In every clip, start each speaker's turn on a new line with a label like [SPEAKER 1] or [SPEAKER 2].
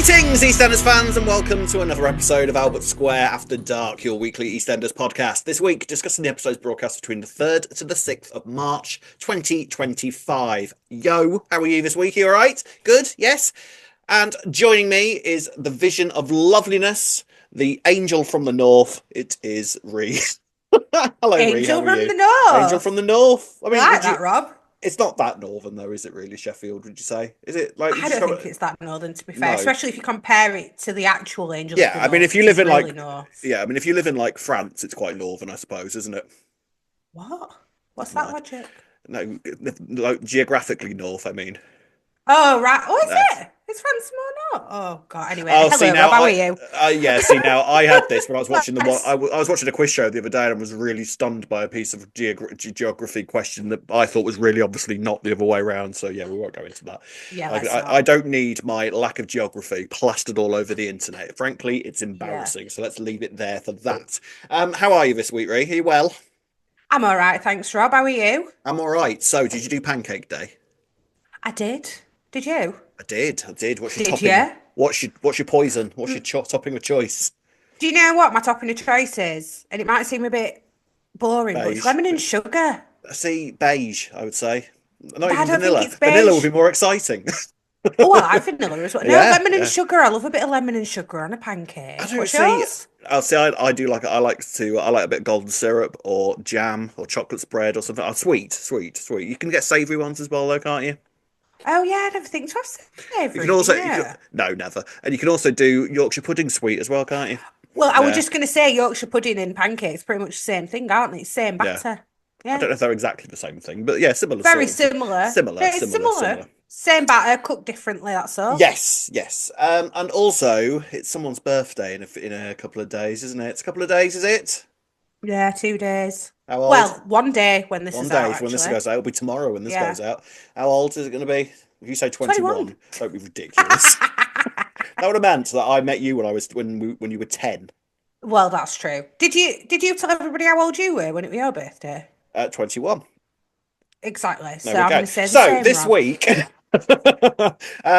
[SPEAKER 1] Greetings, EastEnders fans, and welcome to another episode of Albert Square After Dark, your weekly EastEnders podcast. This week, discussing the episodes broadcast between the 3rd to the 6th of March 2025. Yo, how are you this week? You all right? Good? Yes? And joining me is the vision of loveliness, the angel from the north. It is Ree. Hello, Ree. How
[SPEAKER 2] Angel
[SPEAKER 1] are
[SPEAKER 2] from
[SPEAKER 1] you?
[SPEAKER 2] the north.
[SPEAKER 1] Angel from the north. I
[SPEAKER 2] I
[SPEAKER 1] mean,
[SPEAKER 2] like that, Rob.
[SPEAKER 1] it's not that northern though, is it really, Sheffield, would you say? Is it like
[SPEAKER 2] I don't think it's that northern, to be fair.
[SPEAKER 1] No.
[SPEAKER 2] Especially if you compare it to the actual Angel
[SPEAKER 1] Yeah,
[SPEAKER 2] of the
[SPEAKER 1] I mean,
[SPEAKER 2] North,
[SPEAKER 1] if you
[SPEAKER 2] which
[SPEAKER 1] live
[SPEAKER 2] is
[SPEAKER 1] in
[SPEAKER 2] really
[SPEAKER 1] like,
[SPEAKER 2] north.
[SPEAKER 1] yeah, I mean, if you live in like France, it's quite northern, I suppose, isn't it?
[SPEAKER 2] What? What's that
[SPEAKER 1] No,
[SPEAKER 2] logic?
[SPEAKER 1] no, like geographically north. I mean,
[SPEAKER 2] Oh, right. Oh, is
[SPEAKER 1] that's.
[SPEAKER 2] it? Is France more north? Oh, God. Anyway,
[SPEAKER 1] Oh, see
[SPEAKER 2] hello,
[SPEAKER 1] now,
[SPEAKER 2] Rob. How are you?
[SPEAKER 1] yeah, see now, I had this when I was watching the one.
[SPEAKER 2] Yes.
[SPEAKER 1] I was watching a quiz show the other day and was really stunned by a piece of geography question that I thought was really obviously not the other way around. So yeah, we won't go into that.
[SPEAKER 2] Yeah,
[SPEAKER 1] Like,
[SPEAKER 2] let's
[SPEAKER 1] I
[SPEAKER 2] not.
[SPEAKER 1] don't need my lack of geography plastered all over the internet. Frankly, it's
[SPEAKER 2] Yeah.
[SPEAKER 1] embarrassing. So let's leave it there for that. How are you this week, Ray? Are you well?
[SPEAKER 2] I'm all right, thanks, Rob. How are you?
[SPEAKER 1] I'm all right. So, did you do Pancake Day?
[SPEAKER 2] I did. Did you?
[SPEAKER 1] I did. I did. What's your
[SPEAKER 2] Did
[SPEAKER 1] topping?
[SPEAKER 2] you?
[SPEAKER 1] What's your poison? What's your topping of choice?
[SPEAKER 2] Do you know what my topping of choice is? And it might seem a bit boring, but it's
[SPEAKER 1] Beige.
[SPEAKER 2] lemon and sugar.
[SPEAKER 1] See, beige. I would say. Not
[SPEAKER 2] But I
[SPEAKER 1] even
[SPEAKER 2] don't think
[SPEAKER 1] vanilla.
[SPEAKER 2] it's
[SPEAKER 1] Vanilla would be
[SPEAKER 2] beige.
[SPEAKER 1] more exciting.
[SPEAKER 2] Oh, I like vanilla as well. No,
[SPEAKER 1] Yeah,
[SPEAKER 2] lemon and
[SPEAKER 1] yeah.
[SPEAKER 2] sugar. I love a bit of lemon and sugar on a
[SPEAKER 1] I
[SPEAKER 2] pancake.
[SPEAKER 1] don't
[SPEAKER 2] What's
[SPEAKER 1] see.
[SPEAKER 2] yours?
[SPEAKER 1] I'll say I do like. I like a bit of golden syrup or jam or chocolate spread or something. Oh, sweet, sweet, sweet. You can get savoury ones as well, though, can't you?
[SPEAKER 2] Oh yeah, I never think to have
[SPEAKER 1] You can
[SPEAKER 2] savoury, do
[SPEAKER 1] also,
[SPEAKER 2] you know?
[SPEAKER 1] no, never. And you can also do Yorkshire pudding sweet as well, can't you?
[SPEAKER 2] Well, I was
[SPEAKER 1] Yeah,
[SPEAKER 2] just going to say Yorkshire pudding and pancakes, pretty much the same thing, aren't they? Same
[SPEAKER 1] yeah.
[SPEAKER 2] batter.
[SPEAKER 1] I
[SPEAKER 2] Yeah,
[SPEAKER 1] don't know if they're exactly the same thing, but yeah, similar
[SPEAKER 2] very
[SPEAKER 1] sort of,
[SPEAKER 2] similar.
[SPEAKER 1] similar,
[SPEAKER 2] No, it's
[SPEAKER 1] similar,
[SPEAKER 2] similar.
[SPEAKER 1] similar.
[SPEAKER 2] Same batter, cooked differently, that's all.
[SPEAKER 1] Yes, yes. And also, it's someone's birthday in a couple of days, isn't it? It's a couple of days, is it?
[SPEAKER 2] Yeah, 2 days.
[SPEAKER 1] How old?
[SPEAKER 2] Well, one day when this
[SPEAKER 1] One
[SPEAKER 2] is out,
[SPEAKER 1] day when this
[SPEAKER 2] actually.
[SPEAKER 1] goes out. It'll be tomorrow when this
[SPEAKER 2] Yeah.
[SPEAKER 1] goes out. How old is it going to be? If you say
[SPEAKER 2] 21.
[SPEAKER 1] 21, don't be ridiculous. That would have meant that I met you when you were 10
[SPEAKER 2] Well, that's true. Did you tell everybody how old you were when it was your birthday?
[SPEAKER 1] at 21.
[SPEAKER 2] Exactly.
[SPEAKER 1] There
[SPEAKER 2] So
[SPEAKER 1] we
[SPEAKER 2] I'm
[SPEAKER 1] go.
[SPEAKER 2] going to say the
[SPEAKER 1] So
[SPEAKER 2] same,
[SPEAKER 1] this
[SPEAKER 2] Rob.
[SPEAKER 1] week,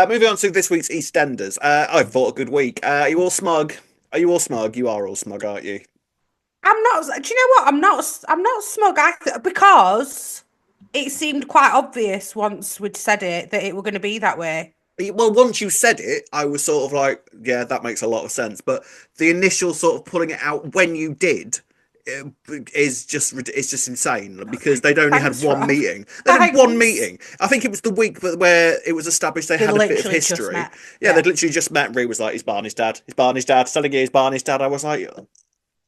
[SPEAKER 1] moving on to this week's EastEnders. I thought a good week. Are you all smug? Are you all smug? You are all smug, aren't you?
[SPEAKER 2] I'm not. Do you know what? I'm not. I'm not smug because it seemed quite obvious once we'd said it that it were going to be that way.
[SPEAKER 1] Well, once you said it, I was sort of like, yeah, that makes a lot of sense. But the initial sort of pulling it out when you did it's just insane because they'd only had
[SPEAKER 2] Thanks,
[SPEAKER 1] one
[SPEAKER 2] Rob.
[SPEAKER 1] meeting. They'd had one
[SPEAKER 2] Thanks.
[SPEAKER 1] meeting. I think it was the week where it was established they
[SPEAKER 2] They
[SPEAKER 1] had a bit of
[SPEAKER 2] literally just
[SPEAKER 1] history.
[SPEAKER 2] met.
[SPEAKER 1] Yeah,
[SPEAKER 2] Yeah.
[SPEAKER 1] they'd literally just met. Ree was like, "He's Barney's dad. He's Barney's dad." Telling you he's Barney's dad. I was like,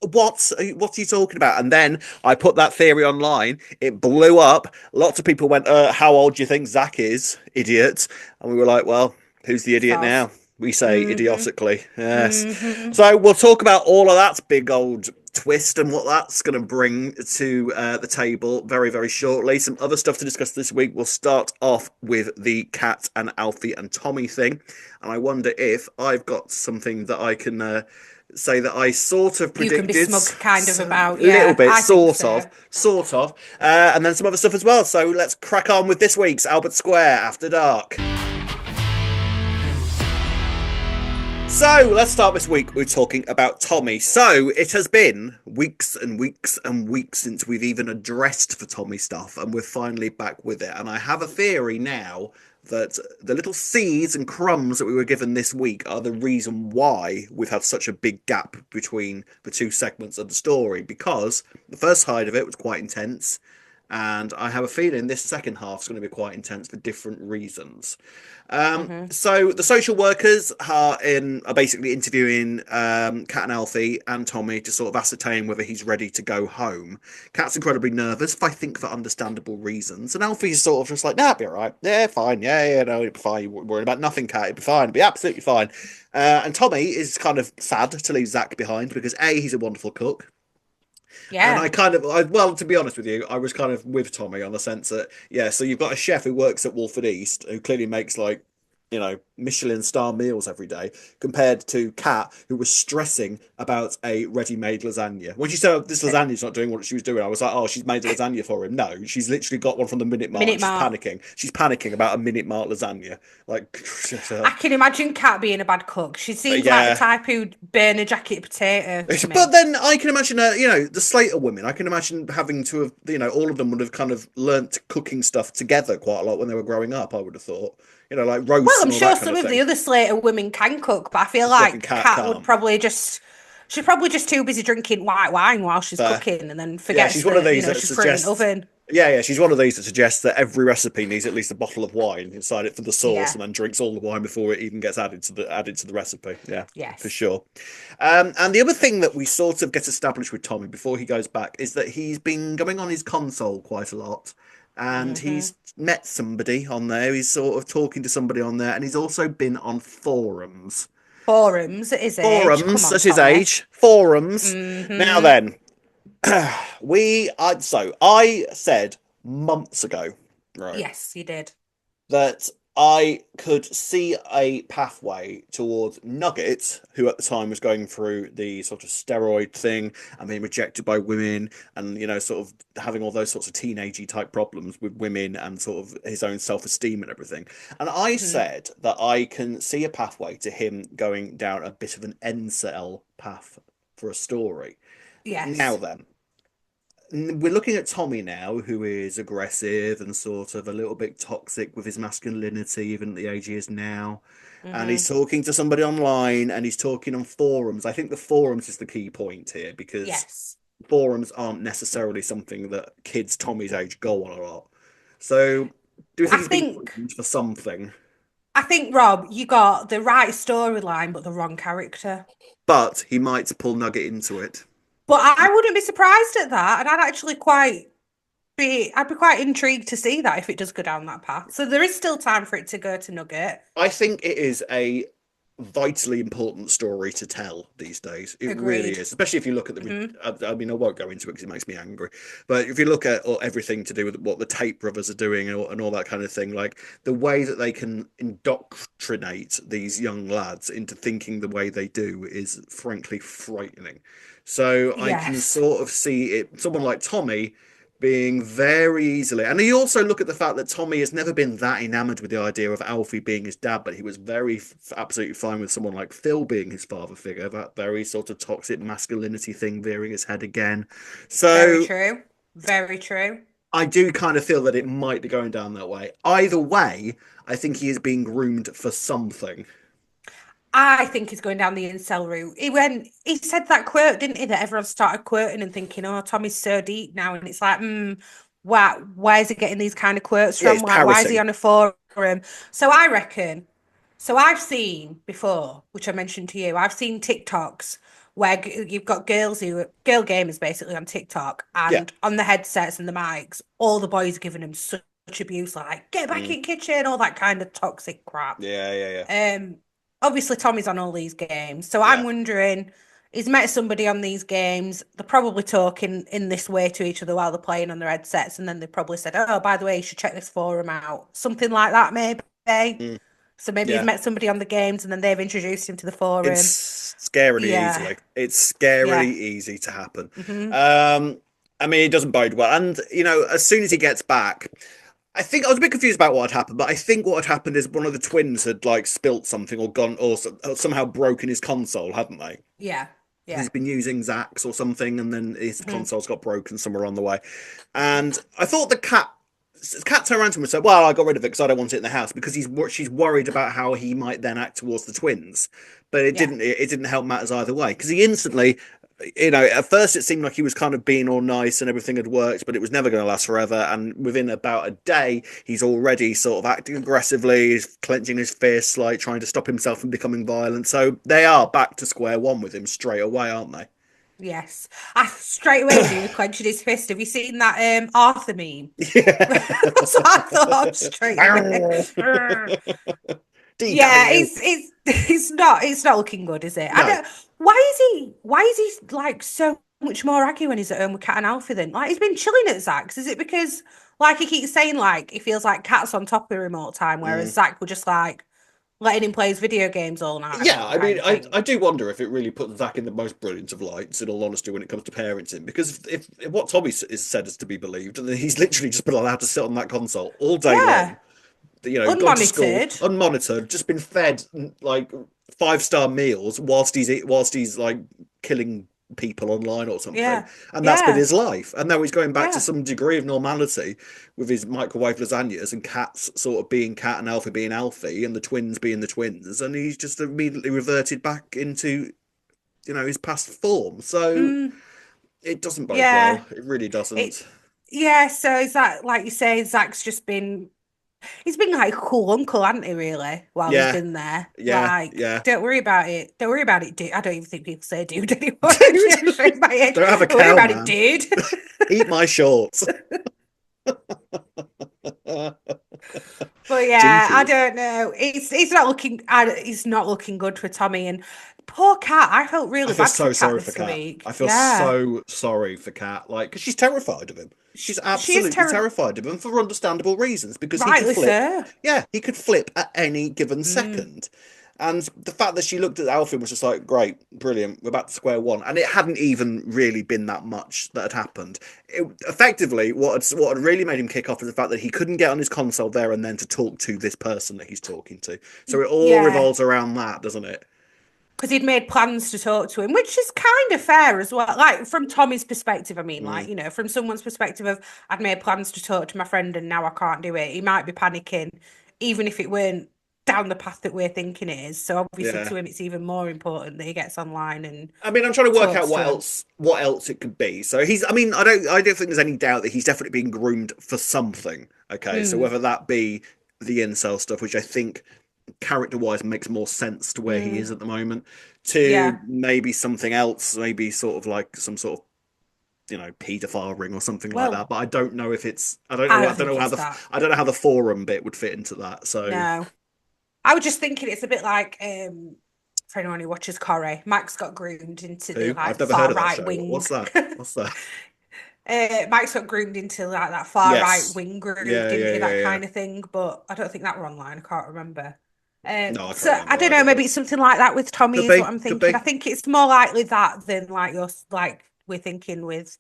[SPEAKER 1] what are you talking about? And then I put that theory online. It blew up. Lots of people went, how old do you think Zack is, idiot? And we were like, well, who's the idiot
[SPEAKER 2] False.
[SPEAKER 1] now? We say
[SPEAKER 2] Mm-hmm.
[SPEAKER 1] idiotically. Yes.
[SPEAKER 2] Mm-hmm.
[SPEAKER 1] So we'll talk about all of that big old twist and what that's going to bring to the table very, very shortly. Some other stuff to discuss this week. We'll start off with the Cat and Alfie and Tommy thing. And I wonder if I've got something that I can say that I sort of
[SPEAKER 2] You can be
[SPEAKER 1] predicted,
[SPEAKER 2] smug kind of about.
[SPEAKER 1] little
[SPEAKER 2] Yeah,
[SPEAKER 1] bit,
[SPEAKER 2] I think
[SPEAKER 1] sort of, and then some other stuff as well. So let's crack on with this week's Albert Square After Dark. So let's start this week with talking about Tommy. So it has been weeks and weeks and weeks since we've even addressed for Tommy stuff, and we're finally back with it. And I have a theory now that the little seeds and crumbs that we were given this week are the reason why we've had such a big gap between the two segments of the story, because the first side of it was quite intense, and I have a feeling this second half is going to be quite intense for different reasons.
[SPEAKER 2] so.
[SPEAKER 1] So the social workers are basically interviewing Cat and Alfie and Tommy to sort of ascertain whether he's ready to go home. Cat's incredibly nervous, I think for understandable reasons, and Alfie's sort of just like, "Nah, it'll be all right. Yeah, fine. Yeah, no, it'll be fine. You're worried about nothing, Cat. It'll be fine. It'll be absolutely fine." And Tommy is kind of sad to leave Zack behind because A, he's a wonderful cook. And
[SPEAKER 2] Yeah.
[SPEAKER 1] well, to be honest with you, I was kind of with Tommy on the sense that, yeah, so you've got a chef who works at Wolford East who clearly makes like Michelin star meals every day, compared to Kat, who was stressing about a ready-made lasagna. When she said, "Oh, this lasagna's not doing what she was doing," I was like, "Oh, she's made a lasagna for him." No, she's literally got one from the Minute Mart
[SPEAKER 2] Minute
[SPEAKER 1] and she's
[SPEAKER 2] Mark.
[SPEAKER 1] panicking. She's panicking about a Minute Mart lasagna. Like,
[SPEAKER 2] I can imagine Kat being a bad cook. She seems like the
[SPEAKER 1] yeah.
[SPEAKER 2] type who'd burn a jacket potato to
[SPEAKER 1] But
[SPEAKER 2] me.
[SPEAKER 1] then I can imagine, the Slater women. I can imagine having to have, all of them would have kind of learnt cooking stuff together quite a lot when they were growing up. I would have thought, like
[SPEAKER 2] Well,
[SPEAKER 1] roasts
[SPEAKER 2] I'm
[SPEAKER 1] and all
[SPEAKER 2] sure
[SPEAKER 1] that kind
[SPEAKER 2] some
[SPEAKER 1] of
[SPEAKER 2] of the
[SPEAKER 1] thing.
[SPEAKER 2] other Slater women can cook, but I feel
[SPEAKER 1] Just fucking
[SPEAKER 2] like
[SPEAKER 1] Cat
[SPEAKER 2] Kat would
[SPEAKER 1] can't.
[SPEAKER 2] probably just she's probably just too busy drinking white wine while she's
[SPEAKER 1] Fair.
[SPEAKER 2] cooking and then
[SPEAKER 1] Yeah,
[SPEAKER 2] forgets
[SPEAKER 1] she's one of
[SPEAKER 2] that,
[SPEAKER 1] these that
[SPEAKER 2] she's putting it in the
[SPEAKER 1] suggests.
[SPEAKER 2] oven.
[SPEAKER 1] Yeah, yeah, she's one of these that suggests that every recipe needs at least a bottle of wine inside it for the sauce,
[SPEAKER 2] Yeah.
[SPEAKER 1] and then drinks all the wine before it even gets added to the recipe. Yeah, for
[SPEAKER 2] Yes.
[SPEAKER 1] sure. And the other thing that we sort of get established with Tommy before he goes back is that he's been going on his console quite a lot, and
[SPEAKER 2] Hmm.
[SPEAKER 1] he's met somebody on there. He's sort of talking to somebody on there, and he's also been on forums.
[SPEAKER 2] Forums at his age. Come
[SPEAKER 1] Forums,
[SPEAKER 2] on,
[SPEAKER 1] at his
[SPEAKER 2] Tommy.
[SPEAKER 1] age. Forums. Now
[SPEAKER 2] Hmm.
[SPEAKER 1] then, I said months ago, right,
[SPEAKER 2] Yes, you did.
[SPEAKER 1] that I could see a pathway towards Nugget, who at the time was going through the sort of steroid thing and being rejected by women, and sort of having all those sorts of teenagey type problems with women and sort of his own self-esteem and everything. And I
[SPEAKER 2] Hmm.
[SPEAKER 1] said that I can see a pathway to him going down a bit of an NCL path for a story. Now
[SPEAKER 2] Yes.
[SPEAKER 1] then, we're looking at Tommy now, who is aggressive and sort of a little bit toxic with his masculinity, even at the age he is now. And he's
[SPEAKER 2] Hmm.
[SPEAKER 1] talking to somebody online and he's talking on forums. I think the forums is the key point here because
[SPEAKER 2] Yes.
[SPEAKER 1] forums aren't necessarily something that kids Tommy's age go on a lot. So, do you
[SPEAKER 2] I
[SPEAKER 1] think he's been
[SPEAKER 2] think
[SPEAKER 1] groomed for something?
[SPEAKER 2] I think Rob, you got the right storyline but the wrong character.
[SPEAKER 1] But he might pull Nugget into it.
[SPEAKER 2] But I wouldn't be surprised at that, and I'd be quite intrigued to see that if it does go down that path. So there is still time for it to go to Nugget.
[SPEAKER 1] I think it is a vitally important story to tell these days. It really
[SPEAKER 2] Agreed.
[SPEAKER 1] is, especially if you look at the.
[SPEAKER 2] Hmm.
[SPEAKER 1] I mean, I won't go into it because it makes me angry. But if you look at everything to do with what the Tate brothers are doing and all that kind of thing, like the way that they can indoctrinate these young lads into thinking the way they do is frankly frightening. So I can
[SPEAKER 2] Yes.
[SPEAKER 1] sort of see it. Someone like Tommy being very easily. And you also look at the fact that Tommy has never been that enamored with the idea of Alfie being his dad, but he was very absolutely fine with someone like Phil being his father figure, that very sort of toxic masculinity thing veering its head again.
[SPEAKER 2] Very
[SPEAKER 1] So
[SPEAKER 2] true. Very true.
[SPEAKER 1] I do kind of feel that it might be going down that way. Either way, I think he is being groomed for something.
[SPEAKER 2] I think he's going down the incel route. He said that quote, didn't he? That everyone started quoting and thinking, "Oh, Tommy's so deep now," and it's like, why is he getting these kind of quotes
[SPEAKER 1] Yeah,
[SPEAKER 2] from?
[SPEAKER 1] he's
[SPEAKER 2] Like, why is he
[SPEAKER 1] parroting.
[SPEAKER 2] on a forum? So I reckon. So I've seen before, which I mentioned to you. I've seen TikToks where you've got girl gamers basically on TikTok,
[SPEAKER 1] Yeah.
[SPEAKER 2] and on the headsets and the mics, all the boys are giving them such abuse, like "get back
[SPEAKER 1] Mm.
[SPEAKER 2] in kitchen," all that kind of toxic crap.
[SPEAKER 1] Yeah, yeah, yeah.
[SPEAKER 2] Um, Obviously Tommy's on all these games, so I'm
[SPEAKER 1] Yeah.
[SPEAKER 2] wondering, he's met somebody on these games. They're probably talking in this way to each other while they're playing on their headsets, and then they probably said, "Oh, by the way, you should check this forum out." Something like that, maybe.
[SPEAKER 1] Mm.
[SPEAKER 2] So maybe he's
[SPEAKER 1] Yeah.
[SPEAKER 2] met somebody on the games, and then they've introduced him to the forum.
[SPEAKER 1] It's scarily
[SPEAKER 2] Yeah,
[SPEAKER 1] easily. It's scarily
[SPEAKER 2] yeah.
[SPEAKER 1] easy to happen.
[SPEAKER 2] Hmm.
[SPEAKER 1] Um, I mean, it doesn't bode well. And, as soon as he gets back, I think I was a bit confused about what had happened, but I think what had happened is one of the twins had like spilt something or gone or somehow broken his console, hadn't they?
[SPEAKER 2] Yeah,
[SPEAKER 1] He's
[SPEAKER 2] yeah.
[SPEAKER 1] been using Zack's or something, and then his
[SPEAKER 2] Hmm.
[SPEAKER 1] console's got broken somewhere on the way. And I thought the cat turned around to him and said, "Well, I got rid of it because I don't want it in the house," because she's worried about how he might then act towards the twins. But it
[SPEAKER 2] Yeah.
[SPEAKER 1] didn't help matters either way because he instantly, at first it seemed like he was kind of being all nice and everything had worked, but it was never going to last forever. And within about a day, he's already sort of acting aggressively, he's clenching his fists, like trying to stop himself from becoming violent. So they are back to square one with him straight away, aren't they?
[SPEAKER 2] Yes. I straight away when he was clenching his fist. Have you seen that Arthur meme?
[SPEAKER 1] Yeah.
[SPEAKER 2] That's what I thought of straight away. Yeah,
[SPEAKER 1] DW.
[SPEAKER 2] it's not looking good, is it? I
[SPEAKER 1] No.
[SPEAKER 2] don't why is he like so much more aggy when he's at home with Cat and Alfie then? Like he's been chilling at Zach's. Is it because like he keeps saying like he feels like Cat's on top of him all the time, whereas
[SPEAKER 1] Mm.
[SPEAKER 2] Zach will just like letting him play his video games all night
[SPEAKER 1] Yeah,
[SPEAKER 2] long,
[SPEAKER 1] I mean,
[SPEAKER 2] kind of thing.
[SPEAKER 1] I do wonder if it really puts Zack in the most brilliant of lights, in all honesty, when it comes to parenting. Because if what Tommy is said is to be believed, and he's literally just been allowed to sit on that console all day
[SPEAKER 2] Yeah,
[SPEAKER 1] long, gone to school
[SPEAKER 2] unmonitored.
[SPEAKER 1] unmonitored, just been fed like 5-star meals whilst he's like killing people online or something,
[SPEAKER 2] Yeah,
[SPEAKER 1] and that's been
[SPEAKER 2] yeah,
[SPEAKER 1] his life. And now he's going back to
[SPEAKER 2] yeah.
[SPEAKER 1] some degree of normality with his microwave lasagnas and cats sort of being cat and Alfie being Alfie and the twins being the twins, and he's just immediately reverted back into his past form. So
[SPEAKER 2] Mm,
[SPEAKER 1] it doesn't bode
[SPEAKER 2] yeah.
[SPEAKER 1] well. It really
[SPEAKER 2] It,
[SPEAKER 1] doesn't.
[SPEAKER 2] yeah, so is that like you say, Zach's just been he's been like a cool uncle, hasn't he, really, while he's
[SPEAKER 1] Yeah,
[SPEAKER 2] been there.
[SPEAKER 1] yeah,
[SPEAKER 2] Like,
[SPEAKER 1] yeah.
[SPEAKER 2] don't worry about it. Don't worry about it, dude. I don't even think people say dude anymore.
[SPEAKER 1] Dude,
[SPEAKER 2] I'm showing my age.
[SPEAKER 1] don't have a
[SPEAKER 2] Don't worry
[SPEAKER 1] cow,
[SPEAKER 2] about it,
[SPEAKER 1] man.
[SPEAKER 2] dude.
[SPEAKER 1] Eat my shorts.
[SPEAKER 2] But yeah, I
[SPEAKER 1] Jinkies.
[SPEAKER 2] don't know. It's not looking good for Tommy and poor Cat. I felt
[SPEAKER 1] I
[SPEAKER 2] really
[SPEAKER 1] feel
[SPEAKER 2] bad for
[SPEAKER 1] so
[SPEAKER 2] Cat
[SPEAKER 1] sorry for
[SPEAKER 2] this
[SPEAKER 1] Kat.
[SPEAKER 2] week.
[SPEAKER 1] I feel
[SPEAKER 2] Yeah.
[SPEAKER 1] so sorry for Kat. Like, because she's terrified of him. She's
[SPEAKER 2] She is
[SPEAKER 1] absolutely
[SPEAKER 2] terrible.
[SPEAKER 1] terrified of him for understandable reasons because he could
[SPEAKER 2] Rightly
[SPEAKER 1] flip.
[SPEAKER 2] so.
[SPEAKER 1] Yeah, he could flip at any given
[SPEAKER 2] Mm,
[SPEAKER 1] second. And the fact that she looked at Alfie and was just like, great, brilliant, we're back to square one. And it hadn't even really been that much that had happened. Effectively, what had really made him kick off is the fact that he couldn't get on his console there and then to talk to this person that he's talking to. So it all
[SPEAKER 2] yeah.
[SPEAKER 1] revolves around that, doesn't it?
[SPEAKER 2] Because he'd made plans to talk to him, which is kind of fair as well. Like from Tommy's perspective, I mean,
[SPEAKER 1] Mm,
[SPEAKER 2] like, from someone's perspective of I'd made plans to talk to my friend and now I can't do it. He might be panicking, even if it weren't down the path that we're thinking it is. So obviously
[SPEAKER 1] yeah.
[SPEAKER 2] to him it's even more important that he gets online and
[SPEAKER 1] I mean, I'm trying to work out
[SPEAKER 2] talks
[SPEAKER 1] what
[SPEAKER 2] to him.
[SPEAKER 1] else it could be. So I mean, I don't think there's any doubt that he's definitely being groomed for something. Okay, so
[SPEAKER 2] Mm,
[SPEAKER 1] whether that be the incel stuff, which I think character-wise makes more sense to where he is
[SPEAKER 2] mm,
[SPEAKER 1] at the moment, to
[SPEAKER 2] yeah.
[SPEAKER 1] maybe something else, maybe sort of like some sort of paedophile ring or something like
[SPEAKER 2] Well,
[SPEAKER 1] that. But I don't know if it's
[SPEAKER 2] I
[SPEAKER 1] I
[SPEAKER 2] don't
[SPEAKER 1] don't
[SPEAKER 2] think
[SPEAKER 1] know how
[SPEAKER 2] it's that.
[SPEAKER 1] I don't know how the forum bit would fit into that. So
[SPEAKER 2] No. I was just thinking it's a bit like for anyone who watches Corrie, Max got groomed into the
[SPEAKER 1] who? I've
[SPEAKER 2] like
[SPEAKER 1] never heard
[SPEAKER 2] far
[SPEAKER 1] of that
[SPEAKER 2] right
[SPEAKER 1] show.
[SPEAKER 2] wing.
[SPEAKER 1] What's that? What's that?
[SPEAKER 2] Mike's got groomed into like that far right
[SPEAKER 1] Yes.
[SPEAKER 2] wing group,
[SPEAKER 1] Yeah,
[SPEAKER 2] didn't
[SPEAKER 1] yeah,
[SPEAKER 2] he?
[SPEAKER 1] yeah,
[SPEAKER 2] That
[SPEAKER 1] yeah.
[SPEAKER 2] kind of thing. But I don't think that were online. I can't remember.
[SPEAKER 1] No, I can't
[SPEAKER 2] So I
[SPEAKER 1] remember
[SPEAKER 2] don't know.
[SPEAKER 1] either, but
[SPEAKER 2] Maybe it's something like that with
[SPEAKER 1] could
[SPEAKER 2] Tommy is what
[SPEAKER 1] be,
[SPEAKER 2] I'm
[SPEAKER 1] could
[SPEAKER 2] thinking. I
[SPEAKER 1] be.
[SPEAKER 2] think it's more likely that than like we're thinking with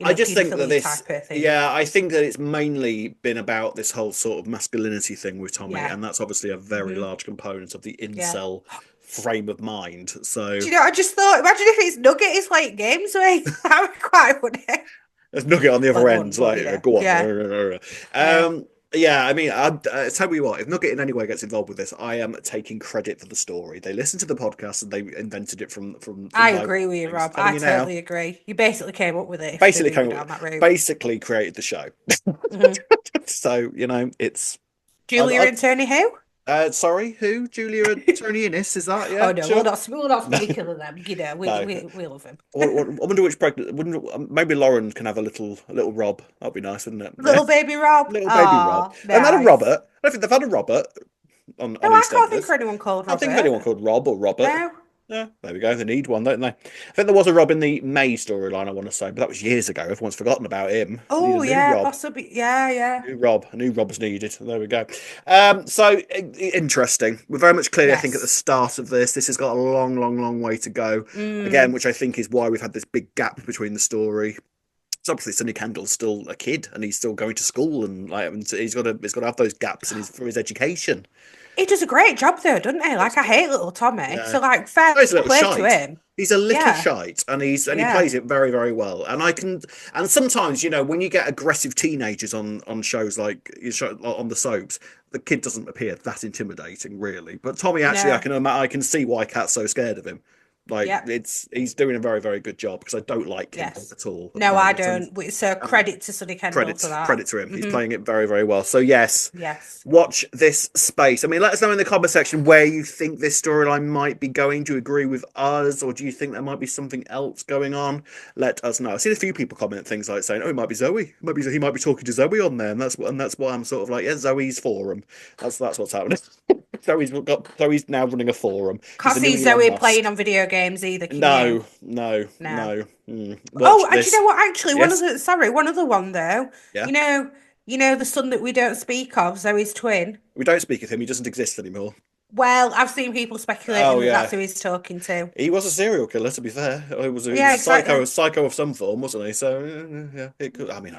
[SPEAKER 1] I just think that
[SPEAKER 2] paedophilia
[SPEAKER 1] this,
[SPEAKER 2] type of thing.
[SPEAKER 1] yeah, I think that it's mainly been about this whole sort of masculinity thing with Tommy,
[SPEAKER 2] Yeah.
[SPEAKER 1] and that's obviously a very
[SPEAKER 2] Hmm.
[SPEAKER 1] large component of the
[SPEAKER 2] Yeah.
[SPEAKER 1] incel frame of mind. So
[SPEAKER 2] Do you know? I just thought. Imagine if it's Nugget is playing games with. That would be quite funny.
[SPEAKER 1] there's Nugget on the
[SPEAKER 2] Well,
[SPEAKER 1] other
[SPEAKER 2] it
[SPEAKER 1] end,
[SPEAKER 2] wouldn't, but
[SPEAKER 1] like,
[SPEAKER 2] yeah,
[SPEAKER 1] go
[SPEAKER 2] yeah,
[SPEAKER 1] on.
[SPEAKER 2] yeah.
[SPEAKER 1] Yeah, I mean, I tell you what, if Nugget in any way gets involved with this, I am taking credit for the story. They listened to the podcast and they invented it from
[SPEAKER 2] I
[SPEAKER 1] my
[SPEAKER 2] agree with you,
[SPEAKER 1] things.
[SPEAKER 2] Rob.
[SPEAKER 1] Telling
[SPEAKER 2] I
[SPEAKER 1] you now,
[SPEAKER 2] totally agree. You basically came up with it if they're
[SPEAKER 1] basically
[SPEAKER 2] moving
[SPEAKER 1] came,
[SPEAKER 2] down that route.
[SPEAKER 1] basically created the show.
[SPEAKER 2] Hmm.
[SPEAKER 1] So it's.
[SPEAKER 2] Julia
[SPEAKER 1] I,
[SPEAKER 2] and Tony who?
[SPEAKER 1] Sorry, who? Julia and Tony Innes, is that?
[SPEAKER 2] Oh
[SPEAKER 1] Yeah,
[SPEAKER 2] no,
[SPEAKER 1] sure.
[SPEAKER 2] we'll not
[SPEAKER 1] No,
[SPEAKER 2] speak ill of them.
[SPEAKER 1] no.
[SPEAKER 2] We love him.
[SPEAKER 1] I wonder which pregnant. Wouldn't maybe Lauren can have a little Rob? That'd be nice, wouldn't it? Yeah,
[SPEAKER 2] Little baby Rob.
[SPEAKER 1] little baby Rob.
[SPEAKER 2] Ah,
[SPEAKER 1] And had a
[SPEAKER 2] nice.
[SPEAKER 1] Robert. I don't think they've had a Robert on
[SPEAKER 2] No, I can't think of
[SPEAKER 1] EastEnders.
[SPEAKER 2] anyone called
[SPEAKER 1] Can't think of anyone
[SPEAKER 2] Robert.
[SPEAKER 1] called Rob or Robert.
[SPEAKER 2] No.
[SPEAKER 1] Yeah, there we go. They need one, don't they? I think there was a Rob in the May storyline, I want to say, but that was years ago. Everyone's forgotten about him. Need a
[SPEAKER 2] Oh
[SPEAKER 1] new
[SPEAKER 2] yeah,
[SPEAKER 1] Rob.
[SPEAKER 2] possibly. Yeah, yeah.
[SPEAKER 1] A new Rob's needed. There we go. So interesting. We're very much clearly, I think, at the
[SPEAKER 2] Yes.
[SPEAKER 1] start of this. This has got a long, long, long way to go. Again,
[SPEAKER 2] Mm,
[SPEAKER 1] which I think is why we've had this big gap between the story. So obviously, Sonny Kendall's still a kid, and he's still going to school, and he's got to have those gaps in his for his education.
[SPEAKER 2] he does a great job though, doesn't he? Like
[SPEAKER 1] Does
[SPEAKER 2] I
[SPEAKER 1] he?
[SPEAKER 2] hate little Tommy.
[SPEAKER 1] Yeah.
[SPEAKER 2] So like fair
[SPEAKER 1] Oh, he's a little
[SPEAKER 2] play to
[SPEAKER 1] shite.
[SPEAKER 2] him.
[SPEAKER 1] He's a little
[SPEAKER 2] Yeah,
[SPEAKER 1] shite, and he
[SPEAKER 2] yeah.
[SPEAKER 1] plays it very, very well. And sometimes, when you get aggressive teenagers on shows like on the soaps, the kid doesn't appear that intimidating, really. But Tommy, actually,
[SPEAKER 2] No.
[SPEAKER 1] I can see why Kat's so scared of him. Like
[SPEAKER 2] Yep.
[SPEAKER 1] he's doing a very, very good job because I don't like him
[SPEAKER 2] Yes.
[SPEAKER 1] at all at the
[SPEAKER 2] No, I
[SPEAKER 1] moment. And
[SPEAKER 2] don't. So
[SPEAKER 1] um,
[SPEAKER 2] credit to Sonny Kendall for
[SPEAKER 1] credit
[SPEAKER 2] that.
[SPEAKER 1] credit to him. He's
[SPEAKER 2] Hmm.
[SPEAKER 1] playing it very, very well. So yes,
[SPEAKER 2] Yes.
[SPEAKER 1] watch this space. I mean, let us know in the comment section where you think this storyline might be going. Do you agree with us, or do you think there might be something else going on? Let us know. I've seen a few people comment things like saying, "Oh, it might be Zoe. He might be talking to Zoe on there," and that's why I'm sort of like, "Yeah, Zoe's forum." That's what's happening. Zoe's now running a forum. She's
[SPEAKER 2] Can't
[SPEAKER 1] the new
[SPEAKER 2] see
[SPEAKER 1] Elon
[SPEAKER 2] Zoe playing
[SPEAKER 1] Musk.
[SPEAKER 2] on video games either, can you?
[SPEAKER 1] No, no,
[SPEAKER 2] No.
[SPEAKER 1] no.
[SPEAKER 2] Oh,
[SPEAKER 1] Watch
[SPEAKER 2] and do you
[SPEAKER 1] this.
[SPEAKER 2] know what? Actually,
[SPEAKER 1] Yes.
[SPEAKER 2] one other one though.
[SPEAKER 1] Yeah.
[SPEAKER 2] You know, the son that we don't speak of, Zoe's twin.
[SPEAKER 1] We don't speak of him. He doesn't exist anymore.
[SPEAKER 2] Well, I've seen people
[SPEAKER 1] Oh
[SPEAKER 2] speculating that
[SPEAKER 1] yeah,
[SPEAKER 2] that's who he's talking to.
[SPEAKER 1] he was a serial killer. To be fair, he was
[SPEAKER 2] Yeah, exactly.
[SPEAKER 1] a psycho of some form, wasn't he? So yeah, it could. I mean,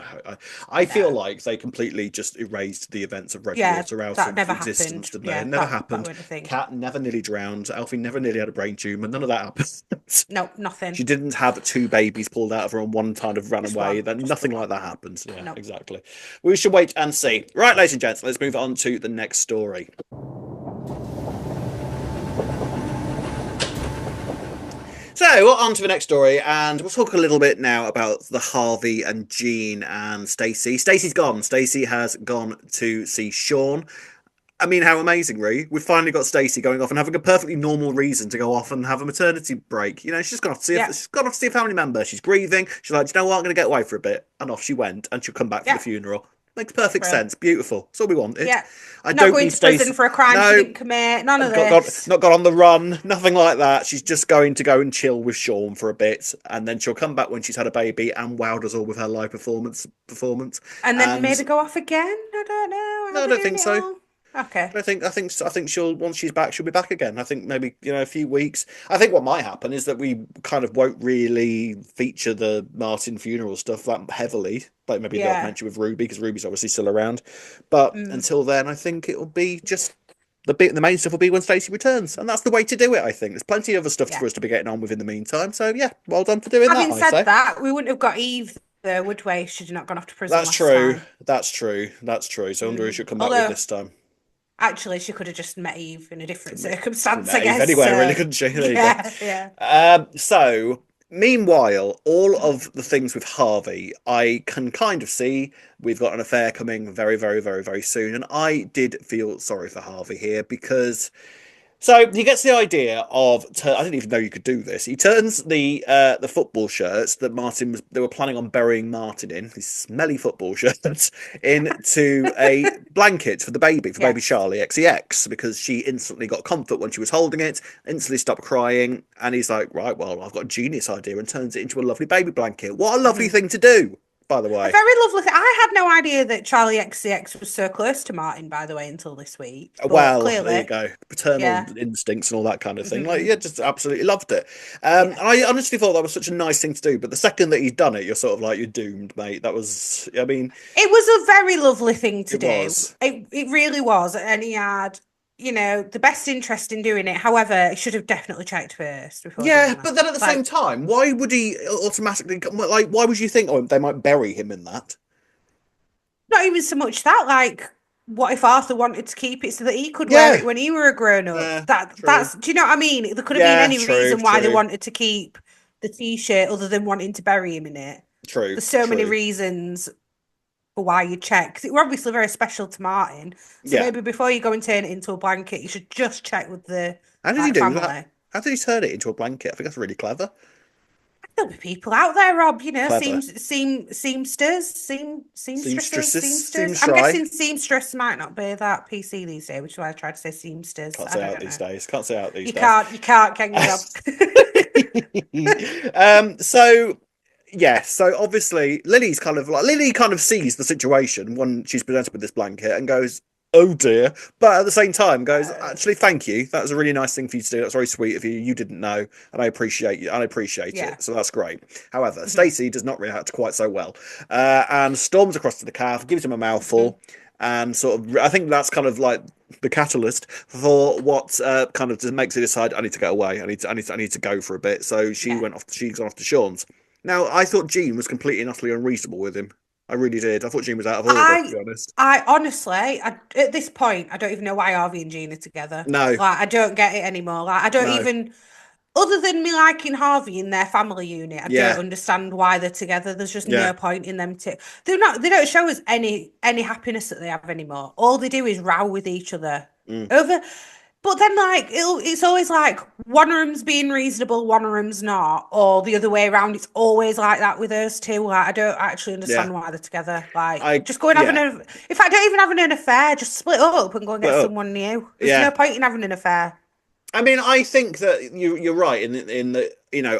[SPEAKER 1] I feel
[SPEAKER 2] No.
[SPEAKER 1] like they completely just erased the events of
[SPEAKER 2] Yeah,
[SPEAKER 1] Redwater out
[SPEAKER 2] that
[SPEAKER 1] of
[SPEAKER 2] never
[SPEAKER 1] existence,
[SPEAKER 2] happened.
[SPEAKER 1] didn't they? It
[SPEAKER 2] Yeah,
[SPEAKER 1] never
[SPEAKER 2] that
[SPEAKER 1] happened.
[SPEAKER 2] weren't a thing.
[SPEAKER 1] Kat never nearly drowned. Alfie never nearly had a brain tumor. None of that happened.
[SPEAKER 2] No, nothing.
[SPEAKER 1] She didn't have two babies pulled out of her and one kind of ran
[SPEAKER 2] Just
[SPEAKER 1] away.
[SPEAKER 2] one.
[SPEAKER 1] Then
[SPEAKER 2] Just the
[SPEAKER 1] nothing like
[SPEAKER 2] one.
[SPEAKER 1] that happened. Yeah,
[SPEAKER 2] No.
[SPEAKER 1] exactly. We should wait and see. Right, ladies and gents, let's move on to the next story. So, on to the next story, and we'll talk a little bit now about the Harvey and Jean and Stacey. Stacey's gone. Stacey has gone to see Sean. I mean, how amazing, really. We've finally got Stacey going off and having a perfectly normal reason to go off and have a maternity break. You know, she's gone off to see
[SPEAKER 2] Yeah.
[SPEAKER 1] she's gone off to see a family member. She's grieving. She's like, "Do you know what? I'm going to get away for a bit," and off she went. And she'll come back for the
[SPEAKER 2] Yeah.
[SPEAKER 1] funeral. Makes perfect
[SPEAKER 2] Bro.
[SPEAKER 1] sense. Beautiful. That's all we wanted.
[SPEAKER 2] Yeah.
[SPEAKER 1] I
[SPEAKER 2] Not
[SPEAKER 1] don't
[SPEAKER 2] going
[SPEAKER 1] need
[SPEAKER 2] to prison
[SPEAKER 1] Stacey.
[SPEAKER 2] for a crime she
[SPEAKER 1] No,
[SPEAKER 2] didn't commit. None of
[SPEAKER 1] got
[SPEAKER 2] this.
[SPEAKER 1] not got on the run. Nothing like that. She's just going to go and chill with Sean for a bit, and then she'll come back when she's had a baby and wowed us all with her live performance.
[SPEAKER 2] And then
[SPEAKER 1] And
[SPEAKER 2] made her go off again? I don't know.
[SPEAKER 1] no,
[SPEAKER 2] Are
[SPEAKER 1] I
[SPEAKER 2] they
[SPEAKER 1] don't
[SPEAKER 2] doing
[SPEAKER 1] think
[SPEAKER 2] it
[SPEAKER 1] so.
[SPEAKER 2] all? Okay.
[SPEAKER 1] I think she'll once she's back, she'll be back again. I think maybe a few weeks. I think what might happen is that we kind of won't really feature the Martin funeral stuff that heavily. Like maybe the odd
[SPEAKER 2] Yeah.
[SPEAKER 1] mention with Ruby because Ruby's obviously still around. But
[SPEAKER 2] Mm.
[SPEAKER 1] until then, I think it will be just the main stuff will be when Stacey returns, and that's the way to do it. I think there's plenty of other stuff
[SPEAKER 2] Yeah.
[SPEAKER 1] for us to be getting on with in the meantime. So yeah, well done for doing that.
[SPEAKER 2] Having
[SPEAKER 1] I
[SPEAKER 2] said
[SPEAKER 1] say
[SPEAKER 2] that, we wouldn't have got Eve there, would we? She'd not gone off to prison
[SPEAKER 1] that's
[SPEAKER 2] last
[SPEAKER 1] true.
[SPEAKER 2] time.
[SPEAKER 1] That's true. That's true. So I wonder who
[SPEAKER 2] Mm.
[SPEAKER 1] she'll come back with
[SPEAKER 2] Although,
[SPEAKER 1] this time.
[SPEAKER 2] actually, she could have just met Eve in a different
[SPEAKER 1] Could have
[SPEAKER 2] circumstance, I
[SPEAKER 1] met Eve
[SPEAKER 2] guess.
[SPEAKER 1] anywhere, really,
[SPEAKER 2] So,
[SPEAKER 1] couldn't she? There you go.
[SPEAKER 2] yeah, yeah.
[SPEAKER 1] So, meanwhile, all of the things with Harvey, I can kind of see we've got an affair coming very, very, very, very soon. And I did feel sorry for Harvey here because so he gets the idea of I didn't even know you could do this. He turns the football shirts that they were planning on burying Martin in, these smelly football shirts, into a blanket for baby
[SPEAKER 2] Yes.
[SPEAKER 1] Charlie XEX because she instantly got comfort when she was holding it, instantly stopped crying, and he's like, right, well, I've got a genius idea, and turns it into a lovely baby blanket. What a lovely
[SPEAKER 2] Mhm.
[SPEAKER 1] thing to do, by the
[SPEAKER 2] A
[SPEAKER 1] way.
[SPEAKER 2] very lovely thing. I had no idea that Charlie XCX was so close to Martin, by the way, until this week. But
[SPEAKER 1] Well, there you
[SPEAKER 2] clearly,
[SPEAKER 1] go. Paternal
[SPEAKER 2] yeah.
[SPEAKER 1] instincts and all that kind of thing. Like,
[SPEAKER 2] Hmm.
[SPEAKER 1] yeah, just absolutely loved it. And
[SPEAKER 2] Yeah.
[SPEAKER 1] I honestly thought that was such a nice thing to do. But the second that he'd done it, you're sort of like, you're doomed, mate. That was, I mean,
[SPEAKER 2] It was a very lovely thing to
[SPEAKER 1] it
[SPEAKER 2] do.
[SPEAKER 1] was.
[SPEAKER 2] It really was. And he had, the best interest in doing it. However, he should have definitely checked first before
[SPEAKER 1] Yeah,
[SPEAKER 2] doing that.
[SPEAKER 1] but then at the same
[SPEAKER 2] Like,
[SPEAKER 1] time, why would he automatically, like, why would you think, oh, they might bury him in that?
[SPEAKER 2] not even so much that, like, what if Arthur wanted to keep it so that he could wear
[SPEAKER 1] Yeah,
[SPEAKER 2] it when he were a grown up?
[SPEAKER 1] yeah, true.
[SPEAKER 2] That's do you know what I mean? There could have been
[SPEAKER 1] Yeah,
[SPEAKER 2] any
[SPEAKER 1] true,
[SPEAKER 2] reason why they
[SPEAKER 1] true,
[SPEAKER 2] wanted to keep the t-shirt other than wanting to bury him in it.
[SPEAKER 1] true,
[SPEAKER 2] There's so many
[SPEAKER 1] true.
[SPEAKER 2] reasons for why you check. 'Cause it were obviously very special to Martin. So
[SPEAKER 1] Yeah.
[SPEAKER 2] maybe before you go and turn it into a blanket, you should just check with the
[SPEAKER 1] How did he
[SPEAKER 2] like
[SPEAKER 1] do that?
[SPEAKER 2] family.
[SPEAKER 1] How did he turn it into a blanket? I think that's really clever.
[SPEAKER 2] There'll be people out there, Rob,
[SPEAKER 1] Clever.
[SPEAKER 2] seamstresses,
[SPEAKER 1] Seamstresses,
[SPEAKER 2] seamsters. I'm
[SPEAKER 1] seamstry.
[SPEAKER 2] guessing seamstress might not be that PC these days, which is why I tried to say seamsters.
[SPEAKER 1] Can't
[SPEAKER 2] I
[SPEAKER 1] say out
[SPEAKER 2] don't
[SPEAKER 1] these
[SPEAKER 2] know.
[SPEAKER 1] days. Can't say out these
[SPEAKER 2] You
[SPEAKER 1] days.
[SPEAKER 2] can't, you can't, can you, Rob?
[SPEAKER 1] So yeah, so obviously Lily kind of sees the situation when she's presented with this blanket and goes, "Oh dear," but at the same time goes, "Actually, thank you. That was a really nice thing for you to do. That's very sweet of you. You didn't know, and I appreciate you. And I appreciate
[SPEAKER 2] Yeah.
[SPEAKER 1] it. So that's great." However,
[SPEAKER 2] Mhm,
[SPEAKER 1] Stacey does not react quite so well, and storms across to the calf, gives him a
[SPEAKER 2] mhm.
[SPEAKER 1] mouthful, and sort of I think that's kind of like the catalyst for what kind of just makes her decide I need to get away. I need to go for a bit. So
[SPEAKER 2] Yeah.
[SPEAKER 1] she's gone off to Sean's. Now I thought Jean was completely and utterly unreasonable with him. I really did. I thought Jean was out of order, to
[SPEAKER 2] I
[SPEAKER 1] be honest.
[SPEAKER 2] I honestly, at this point, I don't even know why Harvey and Jean are together.
[SPEAKER 1] No,
[SPEAKER 2] Like, I don't get it anymore. Like, I don't
[SPEAKER 1] no,
[SPEAKER 2] even, other than me liking Harvey in their family unit, I don't
[SPEAKER 1] yeah,
[SPEAKER 2] understand why they're together. There's just
[SPEAKER 1] yeah,
[SPEAKER 2] no point in them to. They don't show us any happiness that they have anymore. All they do is row with each other
[SPEAKER 1] mm,
[SPEAKER 2] over. But then, like, it's always like one of them's being reasonable, one of them's not, or the other way around. It's always like that with us two. Like, I don't actually
[SPEAKER 1] yeah.
[SPEAKER 2] understand why they're together. Like,
[SPEAKER 1] I
[SPEAKER 2] just go and have
[SPEAKER 1] yeah,
[SPEAKER 2] an. In fact, don't even have an affair. Just split up and go and get
[SPEAKER 1] but
[SPEAKER 2] someone new. There's no
[SPEAKER 1] yeah.
[SPEAKER 2] point in having an affair.
[SPEAKER 1] I mean, I think that you're right in that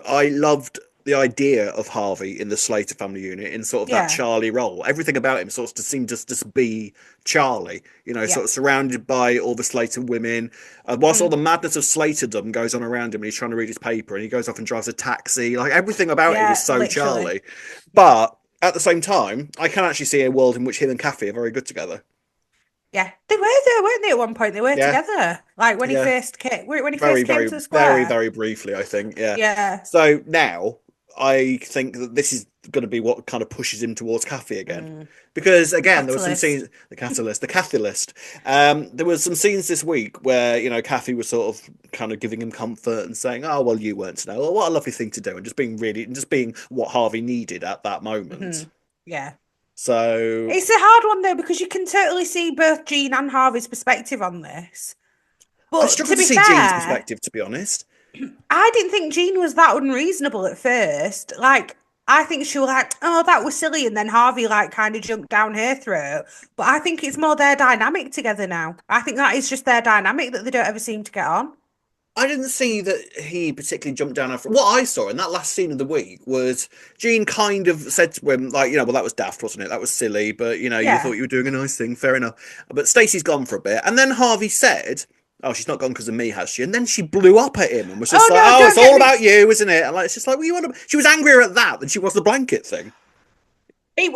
[SPEAKER 1] I loved the idea of Harvey in the Slater family unit in sort of that
[SPEAKER 2] Yeah.
[SPEAKER 1] Charlie role. Everything about him sort of just seemed just be Charlie,
[SPEAKER 2] Yeah.
[SPEAKER 1] sort of surrounded by all the Slater women. Whilst all
[SPEAKER 2] Hmm.
[SPEAKER 1] the madness of Slaterdom goes on around him and he's trying to read his paper and he goes off and drives a taxi, like everything about it was
[SPEAKER 2] Yeah,
[SPEAKER 1] so
[SPEAKER 2] literally.
[SPEAKER 1] Charlie.
[SPEAKER 2] Yeah.
[SPEAKER 1] But at the same time, I can actually see a world in which him and Kathy are very good together.
[SPEAKER 2] Yeah. They were there, weren't they, at one point? They were
[SPEAKER 1] Yeah,
[SPEAKER 2] together. Like
[SPEAKER 1] yeah.
[SPEAKER 2] when he
[SPEAKER 1] Very,
[SPEAKER 2] first came
[SPEAKER 1] very,
[SPEAKER 2] to the
[SPEAKER 1] very,
[SPEAKER 2] square.
[SPEAKER 1] very briefly, I think. Yeah.
[SPEAKER 2] Yeah.
[SPEAKER 1] So now I think that this is going to be what kind of pushes him towards Kathy again.
[SPEAKER 2] Mm.
[SPEAKER 1] Because
[SPEAKER 2] The
[SPEAKER 1] again, there was some
[SPEAKER 2] catalyst.
[SPEAKER 1] scenes, the catalyst, the Cathylist. There was some scenes this week where, Kathy was sort of kind of giving him comfort and saying, "Oh, well, you weren't to know. Well, what a lovely thing to do," and just being what Harvey needed at that moment.
[SPEAKER 2] Hmm. Yeah.
[SPEAKER 1] So
[SPEAKER 2] It's a hard one though because you can totally see both Jean and Harvey's perspective on this.
[SPEAKER 1] I
[SPEAKER 2] But
[SPEAKER 1] struggle
[SPEAKER 2] to
[SPEAKER 1] to
[SPEAKER 2] be
[SPEAKER 1] see Jean's
[SPEAKER 2] fair,
[SPEAKER 1] perspective, to be honest.
[SPEAKER 2] I didn't think Jean was that unreasonable at first. Like, I think she was like, oh, that was silly. And then Harvey, like, kind of jumped down her throat. But I think it's more their dynamic together now. I think that is just their dynamic that they don't ever seem to get on.
[SPEAKER 1] I didn't see that he particularly jumped down after. What I saw in that last scene of the week was Jean kind of said to him, like, well, that was daft, wasn't it? That was silly, but you thought
[SPEAKER 2] Yeah.
[SPEAKER 1] you were doing a nice thing, fair enough. But Stacey's gone for a bit, and then Harvey said, "Oh, she's not gone because of me, has she?" And then she blew up at him and was just
[SPEAKER 2] Oh,
[SPEAKER 1] like,
[SPEAKER 2] no,
[SPEAKER 1] "Oh, it's
[SPEAKER 2] don't
[SPEAKER 1] all
[SPEAKER 2] get me.
[SPEAKER 1] about you, isn't it?" And like, it's just like, well, you want to. She was angrier at that than she was the blanket thing.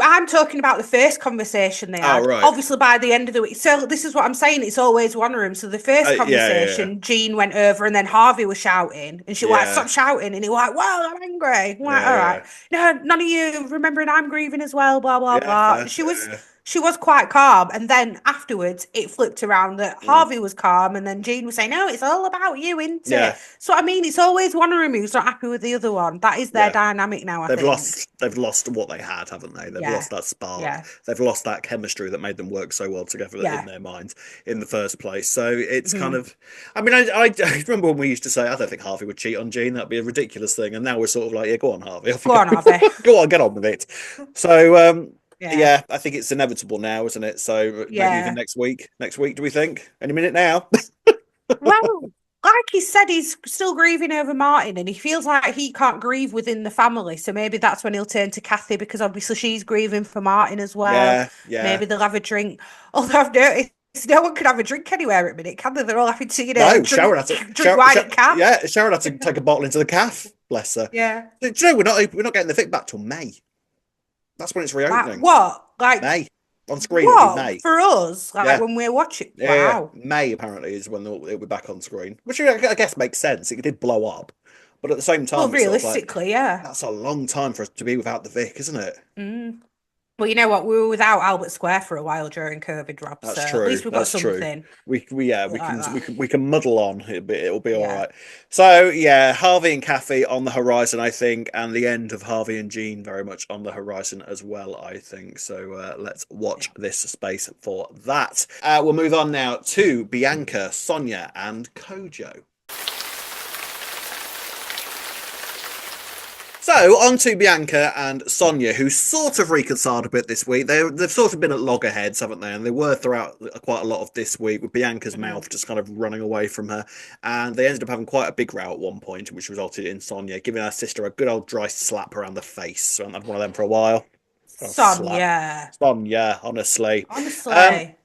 [SPEAKER 2] I'm talking about the first conversation they
[SPEAKER 1] Oh,
[SPEAKER 2] had.
[SPEAKER 1] right.
[SPEAKER 2] Obviously, by the end of the week. So, this is what I'm saying. It's always one room. So, the first
[SPEAKER 1] Yeah, yeah,
[SPEAKER 2] conversation, Jean went over and then Harvey was shouting. And she was like,
[SPEAKER 1] yeah,
[SPEAKER 2] stop shouting. And he was like, well, I'm angry. I'm like,
[SPEAKER 1] yeah,
[SPEAKER 2] all right.
[SPEAKER 1] yeah,
[SPEAKER 2] No, none of you remembering I'm grieving as well, blah, blah,
[SPEAKER 1] yeah,
[SPEAKER 2] blah.
[SPEAKER 1] fair. Yeah,
[SPEAKER 2] She was quite calm. And then afterwards, it flipped around that
[SPEAKER 1] yeah. Mm,
[SPEAKER 2] Harvey was calm. And then Jean was saying, no, it's all about you, isn't it?
[SPEAKER 1] yeah,
[SPEAKER 2] So, I mean, it's always one room who's not happy with the other one. That is their
[SPEAKER 1] yeah.
[SPEAKER 2] dynamic now, I think.
[SPEAKER 1] They've lost what they had, haven't they? They've
[SPEAKER 2] Yeah.
[SPEAKER 1] lost that spark.
[SPEAKER 2] Yeah.
[SPEAKER 1] They've lost that chemistry that made them work so well together in
[SPEAKER 2] Yeah.
[SPEAKER 1] their minds in the first place. So it's kind
[SPEAKER 2] Mhm.
[SPEAKER 1] of, I mean, I remember when we used to say, I don't think Harvey would cheat on Jean. That'd be a ridiculous thing. And now we're sort of like, yeah, go on, Harvey, off you
[SPEAKER 2] Go on,
[SPEAKER 1] go.
[SPEAKER 2] Harvey.
[SPEAKER 1] Go on, get on with it. So,
[SPEAKER 2] Yeah.
[SPEAKER 1] yeah, I think it's inevitable now, isn't it? So maybe even
[SPEAKER 2] Yeah.
[SPEAKER 1] next week. Next week, do we think? Any minute now?
[SPEAKER 2] Well, like he said, he's still grieving over Martin and he feels like he can't grieve within the family. So maybe that's when he'll turn to Kathy because obviously she's grieving for Martin as well.
[SPEAKER 1] Yeah, yeah.
[SPEAKER 2] Maybe they'll have a drink. Although I've noticed no one can have a drink anywhere at the minute, can they? They're all having to,
[SPEAKER 1] No,
[SPEAKER 2] drink
[SPEAKER 1] Sharon had to.
[SPEAKER 2] drink wine at calf.
[SPEAKER 1] Yeah, Sharon had to take a bottle into the calf. Bless her.
[SPEAKER 2] Yeah.
[SPEAKER 1] Do you know we're not getting the Vic back till May. That's when it's
[SPEAKER 2] Wow.
[SPEAKER 1] reopening.
[SPEAKER 2] What? Like,
[SPEAKER 1] May on screen. It'll be
[SPEAKER 2] what?
[SPEAKER 1] May.
[SPEAKER 2] For us? Like
[SPEAKER 1] Yeah,
[SPEAKER 2] when we're watching?
[SPEAKER 1] yeah, yeah.
[SPEAKER 2] Wow.
[SPEAKER 1] May apparently is when it'll be back on screen, which I guess makes sense. It did blow up, but at the same
[SPEAKER 2] Well,
[SPEAKER 1] time, it's sort of like
[SPEAKER 2] realistically, yeah.
[SPEAKER 1] that's a long time for us to be without the Vic, isn't it?
[SPEAKER 2] Mm. Well, you know what? We were without Albert Square for a while during COVID, Rob. So
[SPEAKER 1] That's
[SPEAKER 2] at least
[SPEAKER 1] true.
[SPEAKER 2] we've got
[SPEAKER 1] That's true.
[SPEAKER 2] something.
[SPEAKER 1] We yeah
[SPEAKER 2] Put it like that.
[SPEAKER 1] we can muddle on. It'll be all
[SPEAKER 2] Yeah.
[SPEAKER 1] right. So yeah, Harvey and Kathy on the horizon, I think, and the end of Harvey and Jean very much on the horizon as well, I think. So let's
[SPEAKER 2] Yeah.
[SPEAKER 1] watch this space for that. We'll move on now to Bianca, Sonia, and Kojo. So on to Bianca and Sonia, who sort of reconciled a bit this week. They've sort of been at loggerheads, haven't they? And they were throughout quite a lot of this week, with Bianca's
[SPEAKER 2] Mhm.
[SPEAKER 1] mouth just kind of running away from her. And they ended up having quite a big row at one point, which resulted in Sonia giving her sister a good old dry slap around the face. So I haven't had one of them for a while. A slap.
[SPEAKER 2] Sonia.
[SPEAKER 1] Sonia, honestly. Um,
[SPEAKER 2] Honestly.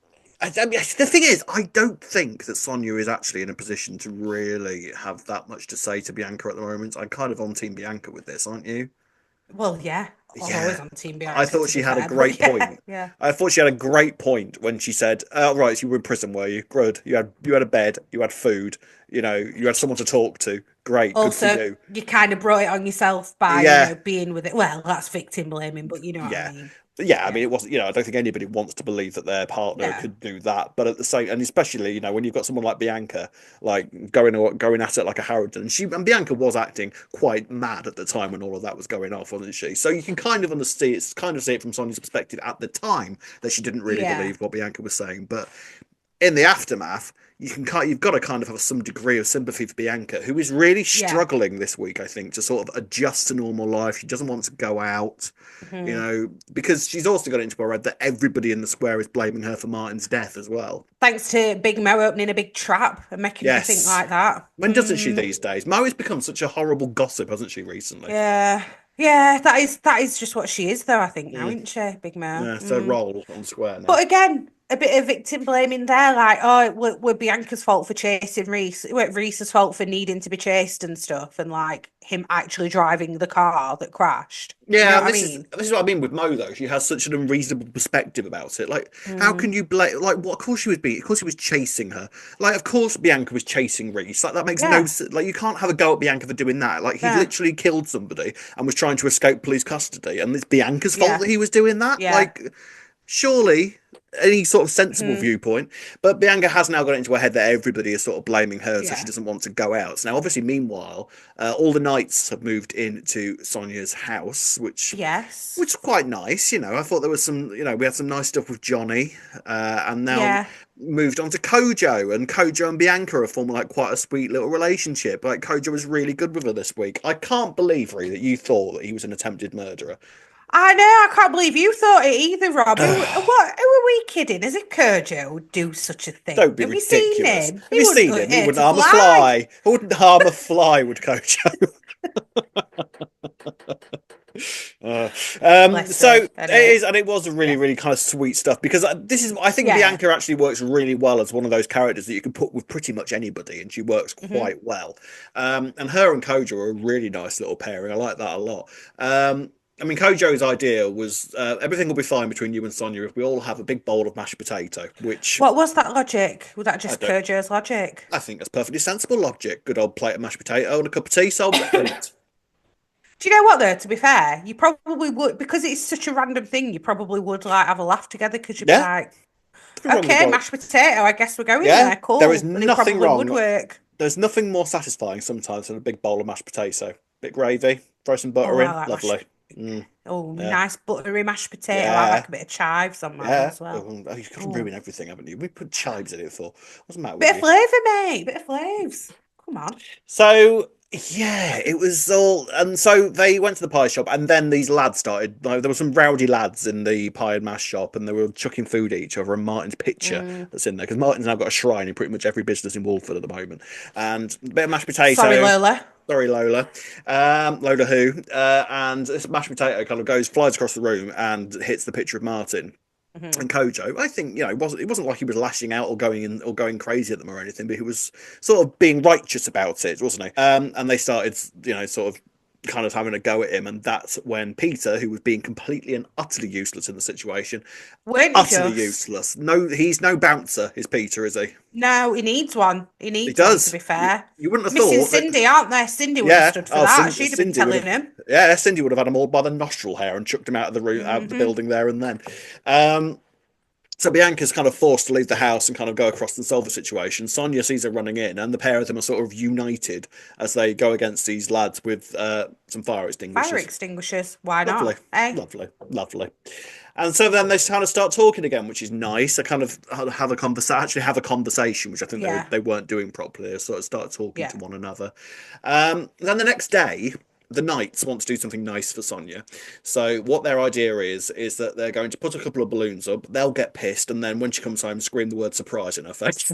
[SPEAKER 1] mean, the thing is, I don't think that Sonia is actually in a position to really have that much to say to Bianca at the moment. I'm kind of on Team Bianca with this, aren't you?
[SPEAKER 2] Well, yeah. I'm always
[SPEAKER 1] Yeah,
[SPEAKER 2] on Team
[SPEAKER 1] I
[SPEAKER 2] Bianca,
[SPEAKER 1] thought
[SPEAKER 2] to
[SPEAKER 1] she
[SPEAKER 2] be
[SPEAKER 1] had a
[SPEAKER 2] fair. But
[SPEAKER 1] great
[SPEAKER 2] yeah,
[SPEAKER 1] point.
[SPEAKER 2] yeah.
[SPEAKER 1] I thought she had a great point when she said, "Oh, right, so you were in prison, were you? Good. You had a bed, you had food, you had someone to talk to. Great, good for
[SPEAKER 2] Also,
[SPEAKER 1] you."
[SPEAKER 2] you kind of brought it on yourself by,
[SPEAKER 1] Yeah,
[SPEAKER 2] being with it. Well, that's victim blaming, but you know what I
[SPEAKER 1] yeah.
[SPEAKER 2] mean.
[SPEAKER 1] Yeah, I
[SPEAKER 2] Yeah.
[SPEAKER 1] mean, it wasn't, I don't think anybody wants to believe that their partner
[SPEAKER 2] No.
[SPEAKER 1] could do that. But at the same, and especially, when you've got someone like Bianca, like going at it like a Harrington, and Bianca was acting quite mad at the time when all of that was going off, wasn't she? So you can kind of understand, it's kind of see it from Sonia's perspective at the time that she didn't really
[SPEAKER 2] Yeah.
[SPEAKER 1] believe what Bianca was saying. But in the aftermath, you've got to kind of have some degree of sympathy for Bianca, who is really
[SPEAKER 2] Yeah.
[SPEAKER 1] struggling this week, I think, to sort of adjust to normal life. She doesn't want to go out,
[SPEAKER 2] Mhm.
[SPEAKER 1] because she's also got it into her head that everybody in the square is blaming her for Martin's death as well.
[SPEAKER 2] Thanks to Big Mo opening a big trap and making her think
[SPEAKER 1] Yes.
[SPEAKER 2] like that.
[SPEAKER 1] When doesn't she these days? Mo has become such a horrible gossip, hasn't she, recently?
[SPEAKER 2] Yeah. Yeah, that is just what she is though, I think now,
[SPEAKER 1] Mm.
[SPEAKER 2] isn't she, Big Mo?
[SPEAKER 1] Yeah, it's her role on Square now.
[SPEAKER 2] But again, a bit of victim blaming there, like, oh, it were Bianca's fault for chasing Reese. It weren't Reese's fault for needing to be chased and stuff, and like him actually driving the car that crashed. Do you know
[SPEAKER 1] Yeah,
[SPEAKER 2] what I
[SPEAKER 1] this is
[SPEAKER 2] mean?
[SPEAKER 1] this is what I mean with Mo though. She has such an unreasonable perspective about it. Like, how
[SPEAKER 2] Mm,
[SPEAKER 1] can you blame? Like, what? Of course she was being. Of course he was chasing her. Like, of course Bianca was chasing Reese. Like, that makes no
[SPEAKER 2] yeah,
[SPEAKER 1] sense. Like, you can't have a go at Bianca for doing that. Like, he
[SPEAKER 2] no,
[SPEAKER 1] literally killed somebody and was trying to escape police custody, and it's Bianca's fault
[SPEAKER 2] yeah,
[SPEAKER 1] that he was doing that.
[SPEAKER 2] yeah,
[SPEAKER 1] Like, surely any sort of sensible
[SPEAKER 2] mhm,
[SPEAKER 1] viewpoint. But Bianca has now got it into her head that everybody is sort of blaming her, so she
[SPEAKER 2] yeah,
[SPEAKER 1] doesn't want to go out. So now, obviously, meanwhile, all the knights have moved into Sonia's house, which
[SPEAKER 2] yes,
[SPEAKER 1] which is quite nice. I thought there was some, we had some nice stuff with Johnny, and now
[SPEAKER 2] yeah.
[SPEAKER 1] moved on to Kojo, and Kojo and Bianca are forming like quite a sweet little relationship. Like, Kojo was really good with her this week. I can't believe, Ree, that you thought that he was an attempted murderer.
[SPEAKER 2] I know, I can't believe you thought it either, Rob. Who are we kidding? Is it Kojo would do such a thing?
[SPEAKER 1] Don't be
[SPEAKER 2] Have you seen
[SPEAKER 1] ridiculous.
[SPEAKER 2] him?
[SPEAKER 1] Have
[SPEAKER 2] He
[SPEAKER 1] you
[SPEAKER 2] wouldn't
[SPEAKER 1] seen him? He
[SPEAKER 2] hurt
[SPEAKER 1] wouldn't
[SPEAKER 2] a
[SPEAKER 1] harm a
[SPEAKER 2] fly.
[SPEAKER 1] fly. He wouldn't harm a fly, would Kojo? Uh,
[SPEAKER 2] Bless
[SPEAKER 1] so
[SPEAKER 2] her.
[SPEAKER 1] it
[SPEAKER 2] Anyway,
[SPEAKER 1] is, and it was really,
[SPEAKER 2] yeah.
[SPEAKER 1] really kind of sweet stuff, because this is, I think
[SPEAKER 2] Yeah.
[SPEAKER 1] Bianca actually works really well as one of those characters that you can put with pretty much anybody, and she works
[SPEAKER 2] Hmm.
[SPEAKER 1] quite well. And her and Kojo are a really nice little pairing. I like that a lot. I mean, Kojo's idea was everything will be fine between you and Sonia if we all have a big bowl of mashed potato, which
[SPEAKER 2] What was that logic? Was that
[SPEAKER 1] I
[SPEAKER 2] just
[SPEAKER 1] don't.
[SPEAKER 2] Kojo's logic?
[SPEAKER 1] I think that's perfectly sensible logic. Good old plate of mashed potato and a cup of tea, so brilliant.
[SPEAKER 2] Do you know what though? To be fair, you probably would because it's such a random thing. You probably would like have a laugh together because you'd be
[SPEAKER 1] Yeah,
[SPEAKER 2] like,
[SPEAKER 1] nothing wrong with a
[SPEAKER 2] "Okay,
[SPEAKER 1] bowl.
[SPEAKER 2] mashed potato. I guess we're going
[SPEAKER 1] Yeah,
[SPEAKER 2] there.
[SPEAKER 1] there is
[SPEAKER 2] Cool." And it
[SPEAKER 1] nothing
[SPEAKER 2] probably would
[SPEAKER 1] wrong.
[SPEAKER 2] work.
[SPEAKER 1] There's nothing more satisfying sometimes than a big bowl of mashed potato. Bit gravy, throw some
[SPEAKER 2] Oh,
[SPEAKER 1] butter
[SPEAKER 2] I
[SPEAKER 1] in,
[SPEAKER 2] like mashed.
[SPEAKER 1] lovely. Mm,
[SPEAKER 2] Oh,
[SPEAKER 1] yeah,
[SPEAKER 2] nice buttery mashed potato. I
[SPEAKER 1] yeah,
[SPEAKER 2] like a bit of chives on mine
[SPEAKER 1] yeah.
[SPEAKER 2] as well.
[SPEAKER 1] Oh, you've got to
[SPEAKER 2] Oh,
[SPEAKER 1] ruin everything, haven't you? We put chives in it for. What's the matter with
[SPEAKER 2] bit of
[SPEAKER 1] you?
[SPEAKER 2] flavour, mate. Bit of flavors. Come on.
[SPEAKER 1] So yeah, it was all, and so they went to the pie shop, and then these lads started. Like, there were some rowdy lads in the pie and mash shop, and they were chucking food at each other. And Martin's picture
[SPEAKER 2] Mm.
[SPEAKER 1] that's in there, because Martin's now got a shrine in pretty much every business in Walford at the moment, and a bit of mashed
[SPEAKER 2] Sorry,
[SPEAKER 1] potato.
[SPEAKER 2] Lola.
[SPEAKER 1] Sorry, Lola. Lola who? And this mashed potato kind of flies across the room and hits the picture of Martin
[SPEAKER 2] Hmm.
[SPEAKER 1] and Kojo. I think, it wasn't like he was lashing out or going crazy at them or anything, but he was sort of being righteous about it, wasn't he? And they started, sort of kind of having a go at him, and that's when Peter, who was being completely and utterly useless in the situation,
[SPEAKER 2] Weren't you
[SPEAKER 1] utterly
[SPEAKER 2] just?
[SPEAKER 1] useless. No, he's no bouncer, is Peter, is he?
[SPEAKER 2] No, he needs one. He
[SPEAKER 1] He
[SPEAKER 2] needs one, to
[SPEAKER 1] does.
[SPEAKER 2] be
[SPEAKER 1] You,
[SPEAKER 2] fair.
[SPEAKER 1] you wouldn't have
[SPEAKER 2] Missing
[SPEAKER 1] thought that.
[SPEAKER 2] Cindy, aren't there? Cindy would have
[SPEAKER 1] Yeah.
[SPEAKER 2] stood for
[SPEAKER 1] Oh,
[SPEAKER 2] that. She'd have been
[SPEAKER 1] Cindy would
[SPEAKER 2] telling
[SPEAKER 1] have.
[SPEAKER 2] him.
[SPEAKER 1] Yeah, Cindy would have had him all by the nostril hair and chucked him out of the room, out of the
[SPEAKER 2] Hmm.
[SPEAKER 1] building there and then. Um, so Bianca's kind of forced to leave the house and kind of go across and solve the situation. Sonia sees her running in, and the pair of them are sort of united as they go against these lads with some fire
[SPEAKER 2] Fire
[SPEAKER 1] extinguishers.
[SPEAKER 2] extinguishers. Why
[SPEAKER 1] Lovely,
[SPEAKER 2] not? Eh?
[SPEAKER 1] lovely, lovely. And so then they kind of start talking again, which is nice. They kind of have a conversation, actually have a conversation, which I think
[SPEAKER 2] Yeah.
[SPEAKER 1] they weren't doing properly. They sort of start talking
[SPEAKER 2] Yeah.
[SPEAKER 1] to one another. Then the next day, the Knights want to do something nice for Sonia. So what their idea is that they're going to put a couple of balloons up. They'll get pissed, and then when she comes home, scream the word surprise in her face.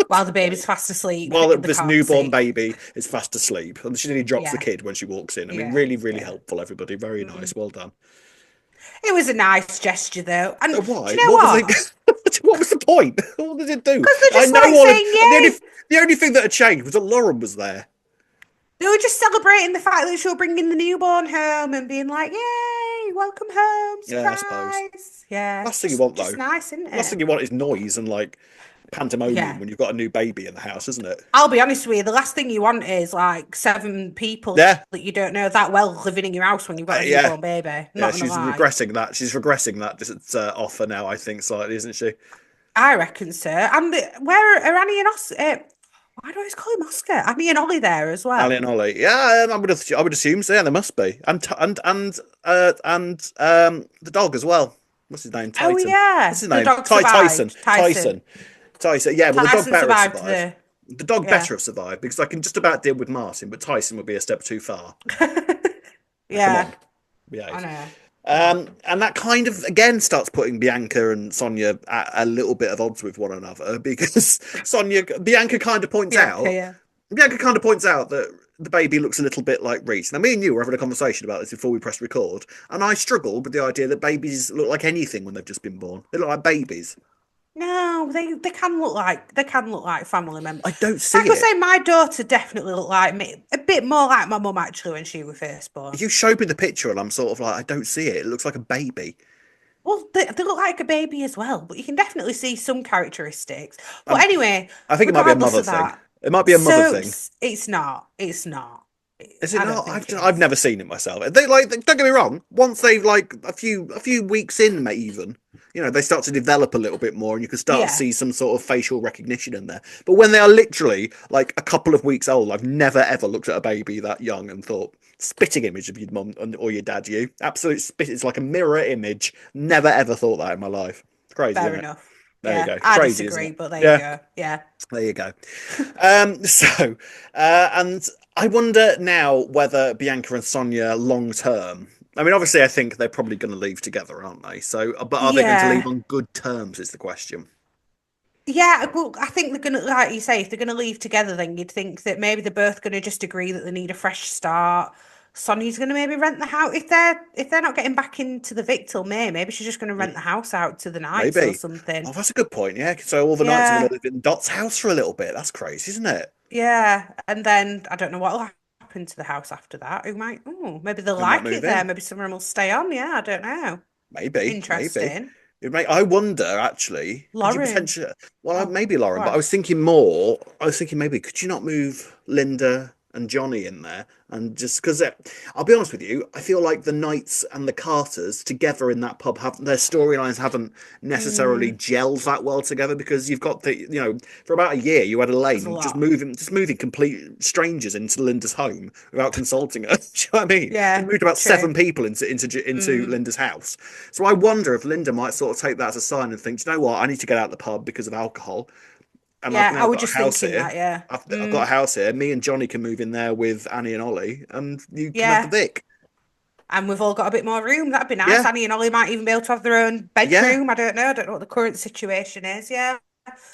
[SPEAKER 2] While the baby's fast asleep
[SPEAKER 1] While
[SPEAKER 2] in the
[SPEAKER 1] this
[SPEAKER 2] car
[SPEAKER 1] newborn
[SPEAKER 2] seat.
[SPEAKER 1] baby is fast asleep, and she nearly drops the
[SPEAKER 2] Yeah.
[SPEAKER 1] kid when she walks in. I mean,
[SPEAKER 2] Yeah.
[SPEAKER 1] really, really
[SPEAKER 2] Yeah.
[SPEAKER 1] helpful, everybody. Very nice.
[SPEAKER 2] Mm.
[SPEAKER 1] Well done.
[SPEAKER 2] It was a nice gesture, though. And do
[SPEAKER 1] Why?
[SPEAKER 2] you know
[SPEAKER 1] What was it?
[SPEAKER 2] what?
[SPEAKER 1] What was the point? What did it do?
[SPEAKER 2] Because they're
[SPEAKER 1] I
[SPEAKER 2] just
[SPEAKER 1] know
[SPEAKER 2] like
[SPEAKER 1] all of
[SPEAKER 2] saying,
[SPEAKER 1] the only
[SPEAKER 2] yay.
[SPEAKER 1] the only thing that had changed was that Lauren was there.
[SPEAKER 2] They were just celebrating the fact that she was bringing the newborn home and being like, yay, welcome home,
[SPEAKER 1] Yeah, I suppose.
[SPEAKER 2] surprise. Yeah,
[SPEAKER 1] Last thing you want
[SPEAKER 2] just
[SPEAKER 1] though.
[SPEAKER 2] nice, isn't
[SPEAKER 1] Last
[SPEAKER 2] it?
[SPEAKER 1] thing you want is noise and like pandemonium
[SPEAKER 2] Yeah.
[SPEAKER 1] when you've got a new baby in the house, isn't it?
[SPEAKER 2] I'll be honest with you, the last thing you want is like 7 people
[SPEAKER 1] Yeah,
[SPEAKER 2] that you don't know that well living in your house when you've got a
[SPEAKER 1] yeah,
[SPEAKER 2] newborn baby.
[SPEAKER 1] yeah.
[SPEAKER 2] Not gonna
[SPEAKER 1] She's
[SPEAKER 2] lie.
[SPEAKER 1] regressing that. She's regressing that. This offer now, I think, slightly, isn't she?
[SPEAKER 2] I reckon so. And where are Annie and Oscar? Why do I always call him Oscar? Annie and Ollie there as
[SPEAKER 1] Ali
[SPEAKER 2] well.
[SPEAKER 1] and Ollie. Yeah, I would assume so. Yeah, there must be. And the dog as well. What's his name?
[SPEAKER 2] Oh
[SPEAKER 1] Titan. What's
[SPEAKER 2] yeah,
[SPEAKER 1] his
[SPEAKER 2] the
[SPEAKER 1] name?
[SPEAKER 2] dog
[SPEAKER 1] Tyson.
[SPEAKER 2] survived. Tyson.
[SPEAKER 1] Tyson. Tyson, yeah, well, the dog
[SPEAKER 2] Tyson
[SPEAKER 1] better have
[SPEAKER 2] survived
[SPEAKER 1] survived.
[SPEAKER 2] the
[SPEAKER 1] The dog
[SPEAKER 2] yeah.
[SPEAKER 1] better have survived because I can just about deal with Martin, but Tyson would be a step too far. Now, come
[SPEAKER 2] Yeah,
[SPEAKER 1] on,
[SPEAKER 2] I
[SPEAKER 1] behave.
[SPEAKER 2] know. Yeah.
[SPEAKER 1] And that kind of again starts putting Bianca and Sonia at a little bit of odds with one another because Bianca kind of points
[SPEAKER 2] Bianca,
[SPEAKER 1] out,
[SPEAKER 2] yeah.
[SPEAKER 1] that the baby looks a little bit like Reese. Now, me and you were having a conversation about this before we pressed record, and I struggled with the idea that babies look like anything when they've just been born. They look like babies.
[SPEAKER 2] No, they can look like family members.
[SPEAKER 1] I don't see
[SPEAKER 2] Like I was
[SPEAKER 1] it.
[SPEAKER 2] saying, my daughter definitely looked like me, a bit more like my mum actually when she was first born.
[SPEAKER 1] You showed me the picture, and I'm sort of like, I don't see it. It looks like a baby.
[SPEAKER 2] Well, they look like a baby as well, but you can definitely see some characteristics. But
[SPEAKER 1] Um,
[SPEAKER 2] anyway,
[SPEAKER 1] I think it might be a
[SPEAKER 2] regardless
[SPEAKER 1] mother
[SPEAKER 2] of
[SPEAKER 1] thing.
[SPEAKER 2] that,
[SPEAKER 1] It might be a mother
[SPEAKER 2] so
[SPEAKER 1] thing.
[SPEAKER 2] it's not. It's not.
[SPEAKER 1] Is it
[SPEAKER 2] I don't
[SPEAKER 1] not?
[SPEAKER 2] think it
[SPEAKER 1] I've
[SPEAKER 2] is.
[SPEAKER 1] never seen it myself. They like don't get me wrong. Once they've like a few weeks in, mate, even they start to develop a little bit more, and you can start to
[SPEAKER 2] Yeah.
[SPEAKER 1] see some sort of facial recognition in there. But when they are literally like a couple of weeks old, I've never ever looked at a baby that young and thought spitting image of your mum or your dad. You absolute spit. It's like a mirror image. Never ever thought that in my life. It's crazy,
[SPEAKER 2] Fair
[SPEAKER 1] isn't it?
[SPEAKER 2] enough.
[SPEAKER 1] There you
[SPEAKER 2] Yeah,
[SPEAKER 1] go.
[SPEAKER 2] I
[SPEAKER 1] Crazy, isn't
[SPEAKER 2] disagree,
[SPEAKER 1] it?
[SPEAKER 2] but there you
[SPEAKER 1] Yeah.
[SPEAKER 2] go. Yeah.
[SPEAKER 1] There you go. So, and I wonder now whether Bianca and Sonia long term. I mean, obviously, I think they're probably going to leave together, aren't they? So, but are they going to leave
[SPEAKER 2] Yeah.
[SPEAKER 1] on good terms? Is the question.
[SPEAKER 2] Yeah, well, I think they're gonna, like you say, if they're gonna leave together, then you'd think that maybe they're both gonna just agree that they need a fresh start. Sonny's gonna maybe rent the house if they're not getting back into the Vic till May. Maybe she's just gonna rent the
[SPEAKER 1] Mm,
[SPEAKER 2] house out to the Knights or
[SPEAKER 1] maybe.
[SPEAKER 2] something.
[SPEAKER 1] Oh, that's a good point. Yeah. So all the nights are going
[SPEAKER 2] Yeah,
[SPEAKER 1] to live in Dot's house for a little bit. That's crazy, isn't it?
[SPEAKER 2] yeah, and then I don't know what'll happen to the house after that. Who might? Oh, maybe they'll
[SPEAKER 1] Who might
[SPEAKER 2] like it
[SPEAKER 1] move
[SPEAKER 2] there.
[SPEAKER 1] in?
[SPEAKER 2] Maybe someone will stay on. Yeah, I don't know.
[SPEAKER 1] Maybe. Maybe.
[SPEAKER 2] Interesting.
[SPEAKER 1] I wonder actually, could you
[SPEAKER 2] Lauren.
[SPEAKER 1] potentially, well,
[SPEAKER 2] Oh,
[SPEAKER 1] maybe
[SPEAKER 2] go
[SPEAKER 1] Lauren, but
[SPEAKER 2] on.
[SPEAKER 1] I was thinking maybe, could you not move Linda and Johnny in there? And just because I'll be honest with you, I feel like the Knights and the Carters together in that pub have their storylines haven't necessarily
[SPEAKER 2] Mm,
[SPEAKER 1] gelled that well together because you've got for about a year you had
[SPEAKER 2] there's a
[SPEAKER 1] Elaine
[SPEAKER 2] lot.
[SPEAKER 1] just moving complete strangers into Linda's home without consulting her. Do you know what I mean? She
[SPEAKER 2] Yeah,
[SPEAKER 1] moved about
[SPEAKER 2] true.
[SPEAKER 1] seven people into
[SPEAKER 2] Mm.
[SPEAKER 1] Linda's house. So I wonder if Linda might sort of take that as a sign and think, "Do you know what? I need to get out of the pub because of alcohol, and I've
[SPEAKER 2] Yeah, I
[SPEAKER 1] now
[SPEAKER 2] was
[SPEAKER 1] got a
[SPEAKER 2] just
[SPEAKER 1] house
[SPEAKER 2] thinking
[SPEAKER 1] here.
[SPEAKER 2] that, yeah.
[SPEAKER 1] I've got a house here. Me and Johnny can move in there with Annie and Ollie, and you can have the
[SPEAKER 2] Yeah.
[SPEAKER 1] Vic.
[SPEAKER 2] And we've all got a bit more room. That'd be nice.
[SPEAKER 1] Yeah,
[SPEAKER 2] Annie and Ollie might even be able to have their own
[SPEAKER 1] yeah.
[SPEAKER 2] bedroom. I don't know. I don't know what the current situation is. Yeah.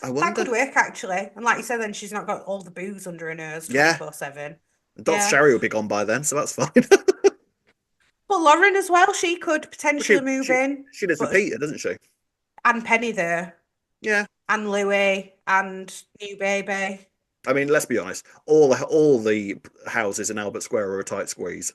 [SPEAKER 1] I
[SPEAKER 2] That could
[SPEAKER 1] wonder.
[SPEAKER 2] work actually. And like you said, then she's not got all the booze under her nose
[SPEAKER 1] Yeah,
[SPEAKER 2] 24/7.
[SPEAKER 1] Dot's
[SPEAKER 2] Yeah.
[SPEAKER 1] Sherry will be gone by then, so that's fine.
[SPEAKER 2] But Lauren as well, she could
[SPEAKER 1] Well, she
[SPEAKER 2] potentially move
[SPEAKER 1] she
[SPEAKER 2] in.
[SPEAKER 1] she lives with
[SPEAKER 2] But
[SPEAKER 1] Peter, doesn't she?
[SPEAKER 2] and Penny there.
[SPEAKER 1] Yeah.
[SPEAKER 2] And Louis and new baby.
[SPEAKER 1] I mean, let's be honest. All the houses in Albert Square are a tight squeeze.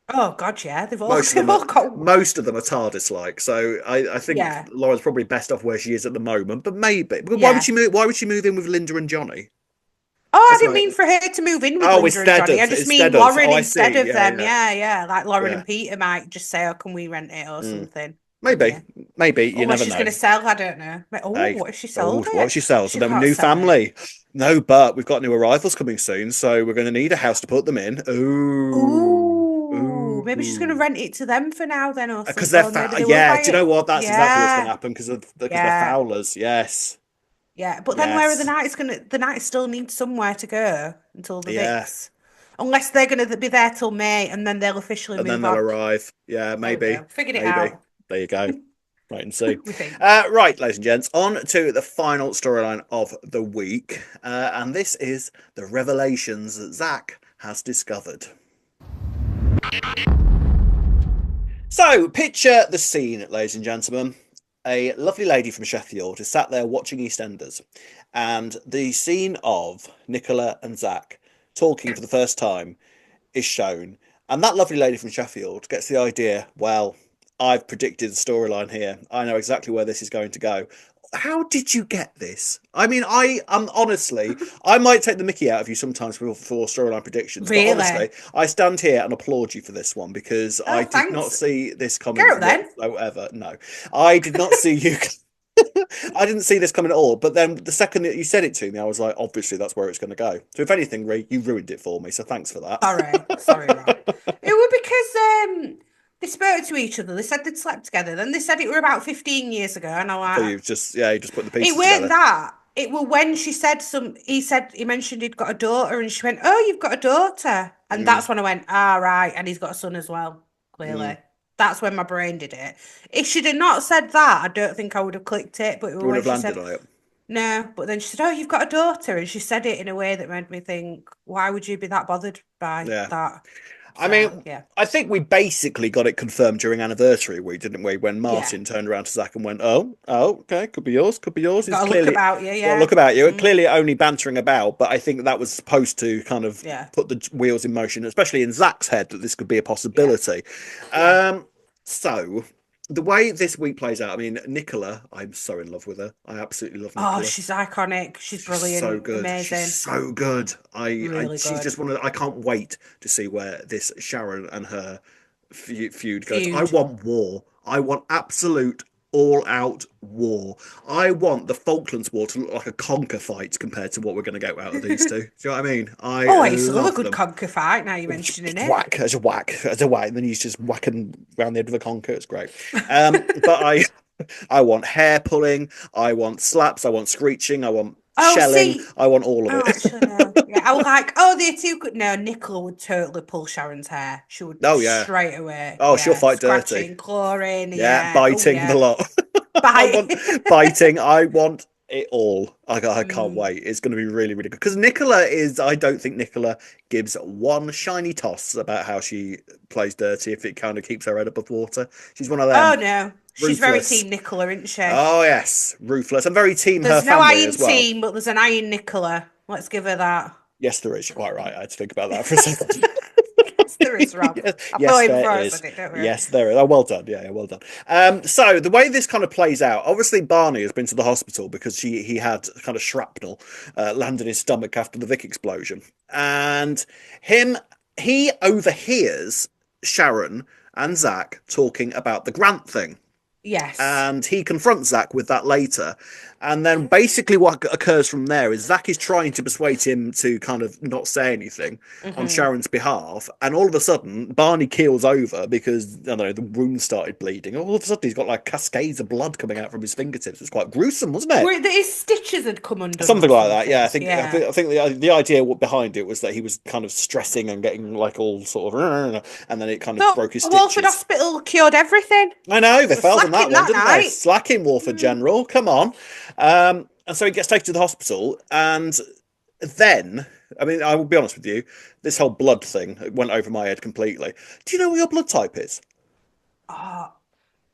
[SPEAKER 2] Oh God, yeah. They've all
[SPEAKER 1] Most of
[SPEAKER 2] they've
[SPEAKER 1] them are
[SPEAKER 2] all got
[SPEAKER 1] most of them are TARDIS like. So I think
[SPEAKER 2] yeah.
[SPEAKER 1] Laura's probably best off where she is at the moment. But maybe. But why would
[SPEAKER 2] Yeah.
[SPEAKER 1] she move? Why would she move in with Linda and Johnny?
[SPEAKER 2] Oh, I
[SPEAKER 1] That's
[SPEAKER 2] didn't
[SPEAKER 1] my
[SPEAKER 2] mean for her to move in with
[SPEAKER 1] oh,
[SPEAKER 2] Linda and
[SPEAKER 1] instead
[SPEAKER 2] Johnny. I
[SPEAKER 1] of
[SPEAKER 2] just mean
[SPEAKER 1] instead of. Oh,
[SPEAKER 2] Lauren
[SPEAKER 1] I
[SPEAKER 2] instead
[SPEAKER 1] see.
[SPEAKER 2] of
[SPEAKER 1] Yeah,
[SPEAKER 2] them.
[SPEAKER 1] yeah,
[SPEAKER 2] Yeah, yeah. Like Lauren
[SPEAKER 1] yeah.
[SPEAKER 2] and Peter might just say, "Oh, can we rent it or
[SPEAKER 1] Mm.
[SPEAKER 2] something?" Couldn't
[SPEAKER 1] Maybe,
[SPEAKER 2] you?
[SPEAKER 1] maybe. You
[SPEAKER 2] Unless
[SPEAKER 1] never
[SPEAKER 2] she's going
[SPEAKER 1] know.
[SPEAKER 2] to sell, I don't know. Oh,
[SPEAKER 1] Hey,
[SPEAKER 2] what if she
[SPEAKER 1] oh,
[SPEAKER 2] sold
[SPEAKER 1] what
[SPEAKER 2] it?
[SPEAKER 1] if she sells? So
[SPEAKER 2] She
[SPEAKER 1] then a
[SPEAKER 2] can't
[SPEAKER 1] new
[SPEAKER 2] sell it.
[SPEAKER 1] family. No, but we've got new arrivals coming soon, so we're going to need a house to put them in. Ooh,
[SPEAKER 2] Ooh, maybe she's going to
[SPEAKER 1] ooh.
[SPEAKER 2] rent it to them for now then or
[SPEAKER 1] Because
[SPEAKER 2] something.
[SPEAKER 1] they're
[SPEAKER 2] Or maybe they will
[SPEAKER 1] yeah.
[SPEAKER 2] buy
[SPEAKER 1] Do you know
[SPEAKER 2] it.
[SPEAKER 1] what? That's exactly what's going to
[SPEAKER 2] Yeah,
[SPEAKER 1] happen because they're
[SPEAKER 2] yeah,
[SPEAKER 1] Fowlers. Yes,
[SPEAKER 2] yeah. But then where are the
[SPEAKER 1] yes,
[SPEAKER 2] Knights gonna? The Knights still need somewhere to go until the
[SPEAKER 1] yeah.
[SPEAKER 2] Vix, unless they're going to be there till May and then they'll officially
[SPEAKER 1] And then
[SPEAKER 2] move
[SPEAKER 1] they'll
[SPEAKER 2] on.
[SPEAKER 1] arrive. Yeah,
[SPEAKER 2] There we
[SPEAKER 1] maybe,
[SPEAKER 2] go. Figured it
[SPEAKER 1] maybe.
[SPEAKER 2] out.
[SPEAKER 1] There you go. Right and see.
[SPEAKER 2] We think.
[SPEAKER 1] Right, ladies and gents, on to the final storyline of the week, and this is the revelations that Zack has discovered. So, picture the scene, ladies and gentlemen. A lovely lady from Sheffield is sat there watching EastEnders, and the scene of Nicola and Zack talking for the first time is shown. And that lovely lady from Sheffield gets the idea, well, I've predicted the storyline here. I know exactly where this is going to go. How did you get this? I mean, I am honestly, I might take the mickey out of you sometimes for storyline predictions, but
[SPEAKER 2] Really?
[SPEAKER 1] honestly, I stand here and applaud you for this one because
[SPEAKER 2] Oh,
[SPEAKER 1] I did not
[SPEAKER 2] thanks.
[SPEAKER 1] see this coming
[SPEAKER 2] Go then.
[SPEAKER 1] whatsoever. No, I did not see you. I didn't see this coming at all. But then the second that you said it to me, I was like, obviously that's where it's going to go. So if anything, Ree, you ruined it for me. So thanks for that.
[SPEAKER 2] Sorry. Sorry, Rob. It was because they spoke to each other. They said they'd slept together. Then they said it were about 15 years ago. And I'm
[SPEAKER 1] So
[SPEAKER 2] like,
[SPEAKER 1] you just put the
[SPEAKER 2] it
[SPEAKER 1] pieces
[SPEAKER 2] weren't
[SPEAKER 1] together.
[SPEAKER 2] that. it was when she said he mentioned he'd got a daughter and she went, "Oh, you've got a daughter." And
[SPEAKER 1] Mm,
[SPEAKER 2] that's when I went, "Ah, right, and he's got a son as well,
[SPEAKER 1] mm.
[SPEAKER 2] clearly." That's when my brain did it. If she'd have not said that, I don't think I would have clicked it. But it was
[SPEAKER 1] Would
[SPEAKER 2] when
[SPEAKER 1] have
[SPEAKER 2] she
[SPEAKER 1] landed
[SPEAKER 2] said,
[SPEAKER 1] on it.
[SPEAKER 2] no, but then she said, "Oh, you've got a daughter," and she said it in a way that made me think, why would you be that bothered by
[SPEAKER 1] Yeah.
[SPEAKER 2] that?
[SPEAKER 1] I
[SPEAKER 2] So,
[SPEAKER 1] mean,
[SPEAKER 2] yeah.
[SPEAKER 1] I think we basically got it confirmed during anniversary week, didn't we? When
[SPEAKER 2] Yeah.
[SPEAKER 1] Martin turned around to Zach and went, "Oh, okay, could be yours, could be yours." It's
[SPEAKER 2] Got a look
[SPEAKER 1] clearly
[SPEAKER 2] about you,
[SPEAKER 1] got a
[SPEAKER 2] yeah.
[SPEAKER 1] look about you.
[SPEAKER 2] Mm,
[SPEAKER 1] Clearly only bantering about, but I think that was supposed to kind of
[SPEAKER 2] yeah.
[SPEAKER 1] put the wheels in motion, especially in Zach's head, that this could be a
[SPEAKER 2] Yeah.
[SPEAKER 1] possibility.
[SPEAKER 2] Yeah.
[SPEAKER 1] Um, so the way this week plays out, I mean, Nicola, I'm so in love with her. I absolutely love
[SPEAKER 2] Oh,
[SPEAKER 1] Nicola.
[SPEAKER 2] she's iconic. She's
[SPEAKER 1] She's so
[SPEAKER 2] brilliant.
[SPEAKER 1] good. She's
[SPEAKER 2] Amazing.
[SPEAKER 1] so good.
[SPEAKER 2] Really
[SPEAKER 1] She's
[SPEAKER 2] good.
[SPEAKER 1] just one of. I can't wait to see where this Sharon and her feud goes. I
[SPEAKER 2] Feud.
[SPEAKER 1] want war. I want absolute all-out war. I want the Falklands War to look like a conquer fight compared to what we're going to get out of these two. Do you know what I mean? I
[SPEAKER 2] Oh, I used to love a
[SPEAKER 1] love
[SPEAKER 2] good
[SPEAKER 1] them.
[SPEAKER 2] conker fight, now you're mentioning it.
[SPEAKER 1] Whack, as a whack, as a whack, and then he's just whacking around the end of the conquer. It's great. But I want hair pulling. I want slaps. I want screeching. I want
[SPEAKER 2] Oh,
[SPEAKER 1] shelling.
[SPEAKER 2] see.
[SPEAKER 1] I want all of
[SPEAKER 2] Oh,
[SPEAKER 1] it.
[SPEAKER 2] actually, no. Yeah, I was like, oh, they're too good. No, Nicola would totally pull Sharon's hair. She would
[SPEAKER 1] Oh yeah.
[SPEAKER 2] straight away.
[SPEAKER 1] Oh, she'll
[SPEAKER 2] Yeah.
[SPEAKER 1] fight dirty.
[SPEAKER 2] Scratching, clawing.
[SPEAKER 1] Yeah,
[SPEAKER 2] Yeah. Oh,
[SPEAKER 1] biting the
[SPEAKER 2] yeah.
[SPEAKER 1] lot. I want
[SPEAKER 2] Bite.
[SPEAKER 1] biting. I want it all. I can't
[SPEAKER 2] Mm.
[SPEAKER 1] wait. It's going to be really, really good. Because Nicola is, I don't think Nicola gives one shiny toss about how she plays dirty if it kind of keeps her head above water. She's one of
[SPEAKER 2] Oh,
[SPEAKER 1] them.
[SPEAKER 2] no. She's very
[SPEAKER 1] Ruthless.
[SPEAKER 2] team Nicola, isn't she?
[SPEAKER 1] Oh, yes. Ruthless. And very team her
[SPEAKER 2] There's no
[SPEAKER 1] family
[SPEAKER 2] iron
[SPEAKER 1] as well.
[SPEAKER 2] team, but there's an iron Nicola. Let's give her that.
[SPEAKER 1] Yes, there is. You're quite right. I had to think about that for a second.
[SPEAKER 2] Yes, there is, Rob.
[SPEAKER 1] Yes,
[SPEAKER 2] I thought
[SPEAKER 1] yes,
[SPEAKER 2] it
[SPEAKER 1] there
[SPEAKER 2] before I
[SPEAKER 1] is.
[SPEAKER 2] said it, don't worry.
[SPEAKER 1] Yes, there is. Oh, well done. Yeah, yeah, well done. So the way this kind of plays out, obviously Barney has been to the hospital because he had kind of shrapnel land in his stomach after the Vic explosion, and him he overhears Sharon and Zach talking about the grant thing.
[SPEAKER 2] Yes.
[SPEAKER 1] And he confronts Zack with that later. And then basically what occurs from there is Zack is trying to persuade him to kind of not say anything on
[SPEAKER 2] Hmm.
[SPEAKER 1] Sharon's behalf. And all of a sudden, Barney keels over because, I don't know, the wound started bleeding. All of a sudden, he's got like cascades of blood coming out from his fingertips. It's quite gruesome, wasn't it?
[SPEAKER 2] Where his stitches had come undone or
[SPEAKER 1] Something like that, yeah.
[SPEAKER 2] something. Yeah.
[SPEAKER 1] I think the idea behind it was that he was kind of stressing and getting like all sort of, and then it kind of
[SPEAKER 2] Thought
[SPEAKER 1] broke his
[SPEAKER 2] Walford
[SPEAKER 1] stitches.
[SPEAKER 2] Hospital cured everything.
[SPEAKER 1] I know they
[SPEAKER 2] We're
[SPEAKER 1] failed on that
[SPEAKER 2] slacking
[SPEAKER 1] one,
[SPEAKER 2] that
[SPEAKER 1] didn't they?
[SPEAKER 2] night.
[SPEAKER 1] Slacking Wolford
[SPEAKER 2] Mm.
[SPEAKER 1] General, come on. And so he gets taken to the hospital, and then, I mean, I will be honest with you, this whole blood thing went over my head completely. Do you know what your blood type is?
[SPEAKER 2] Oh,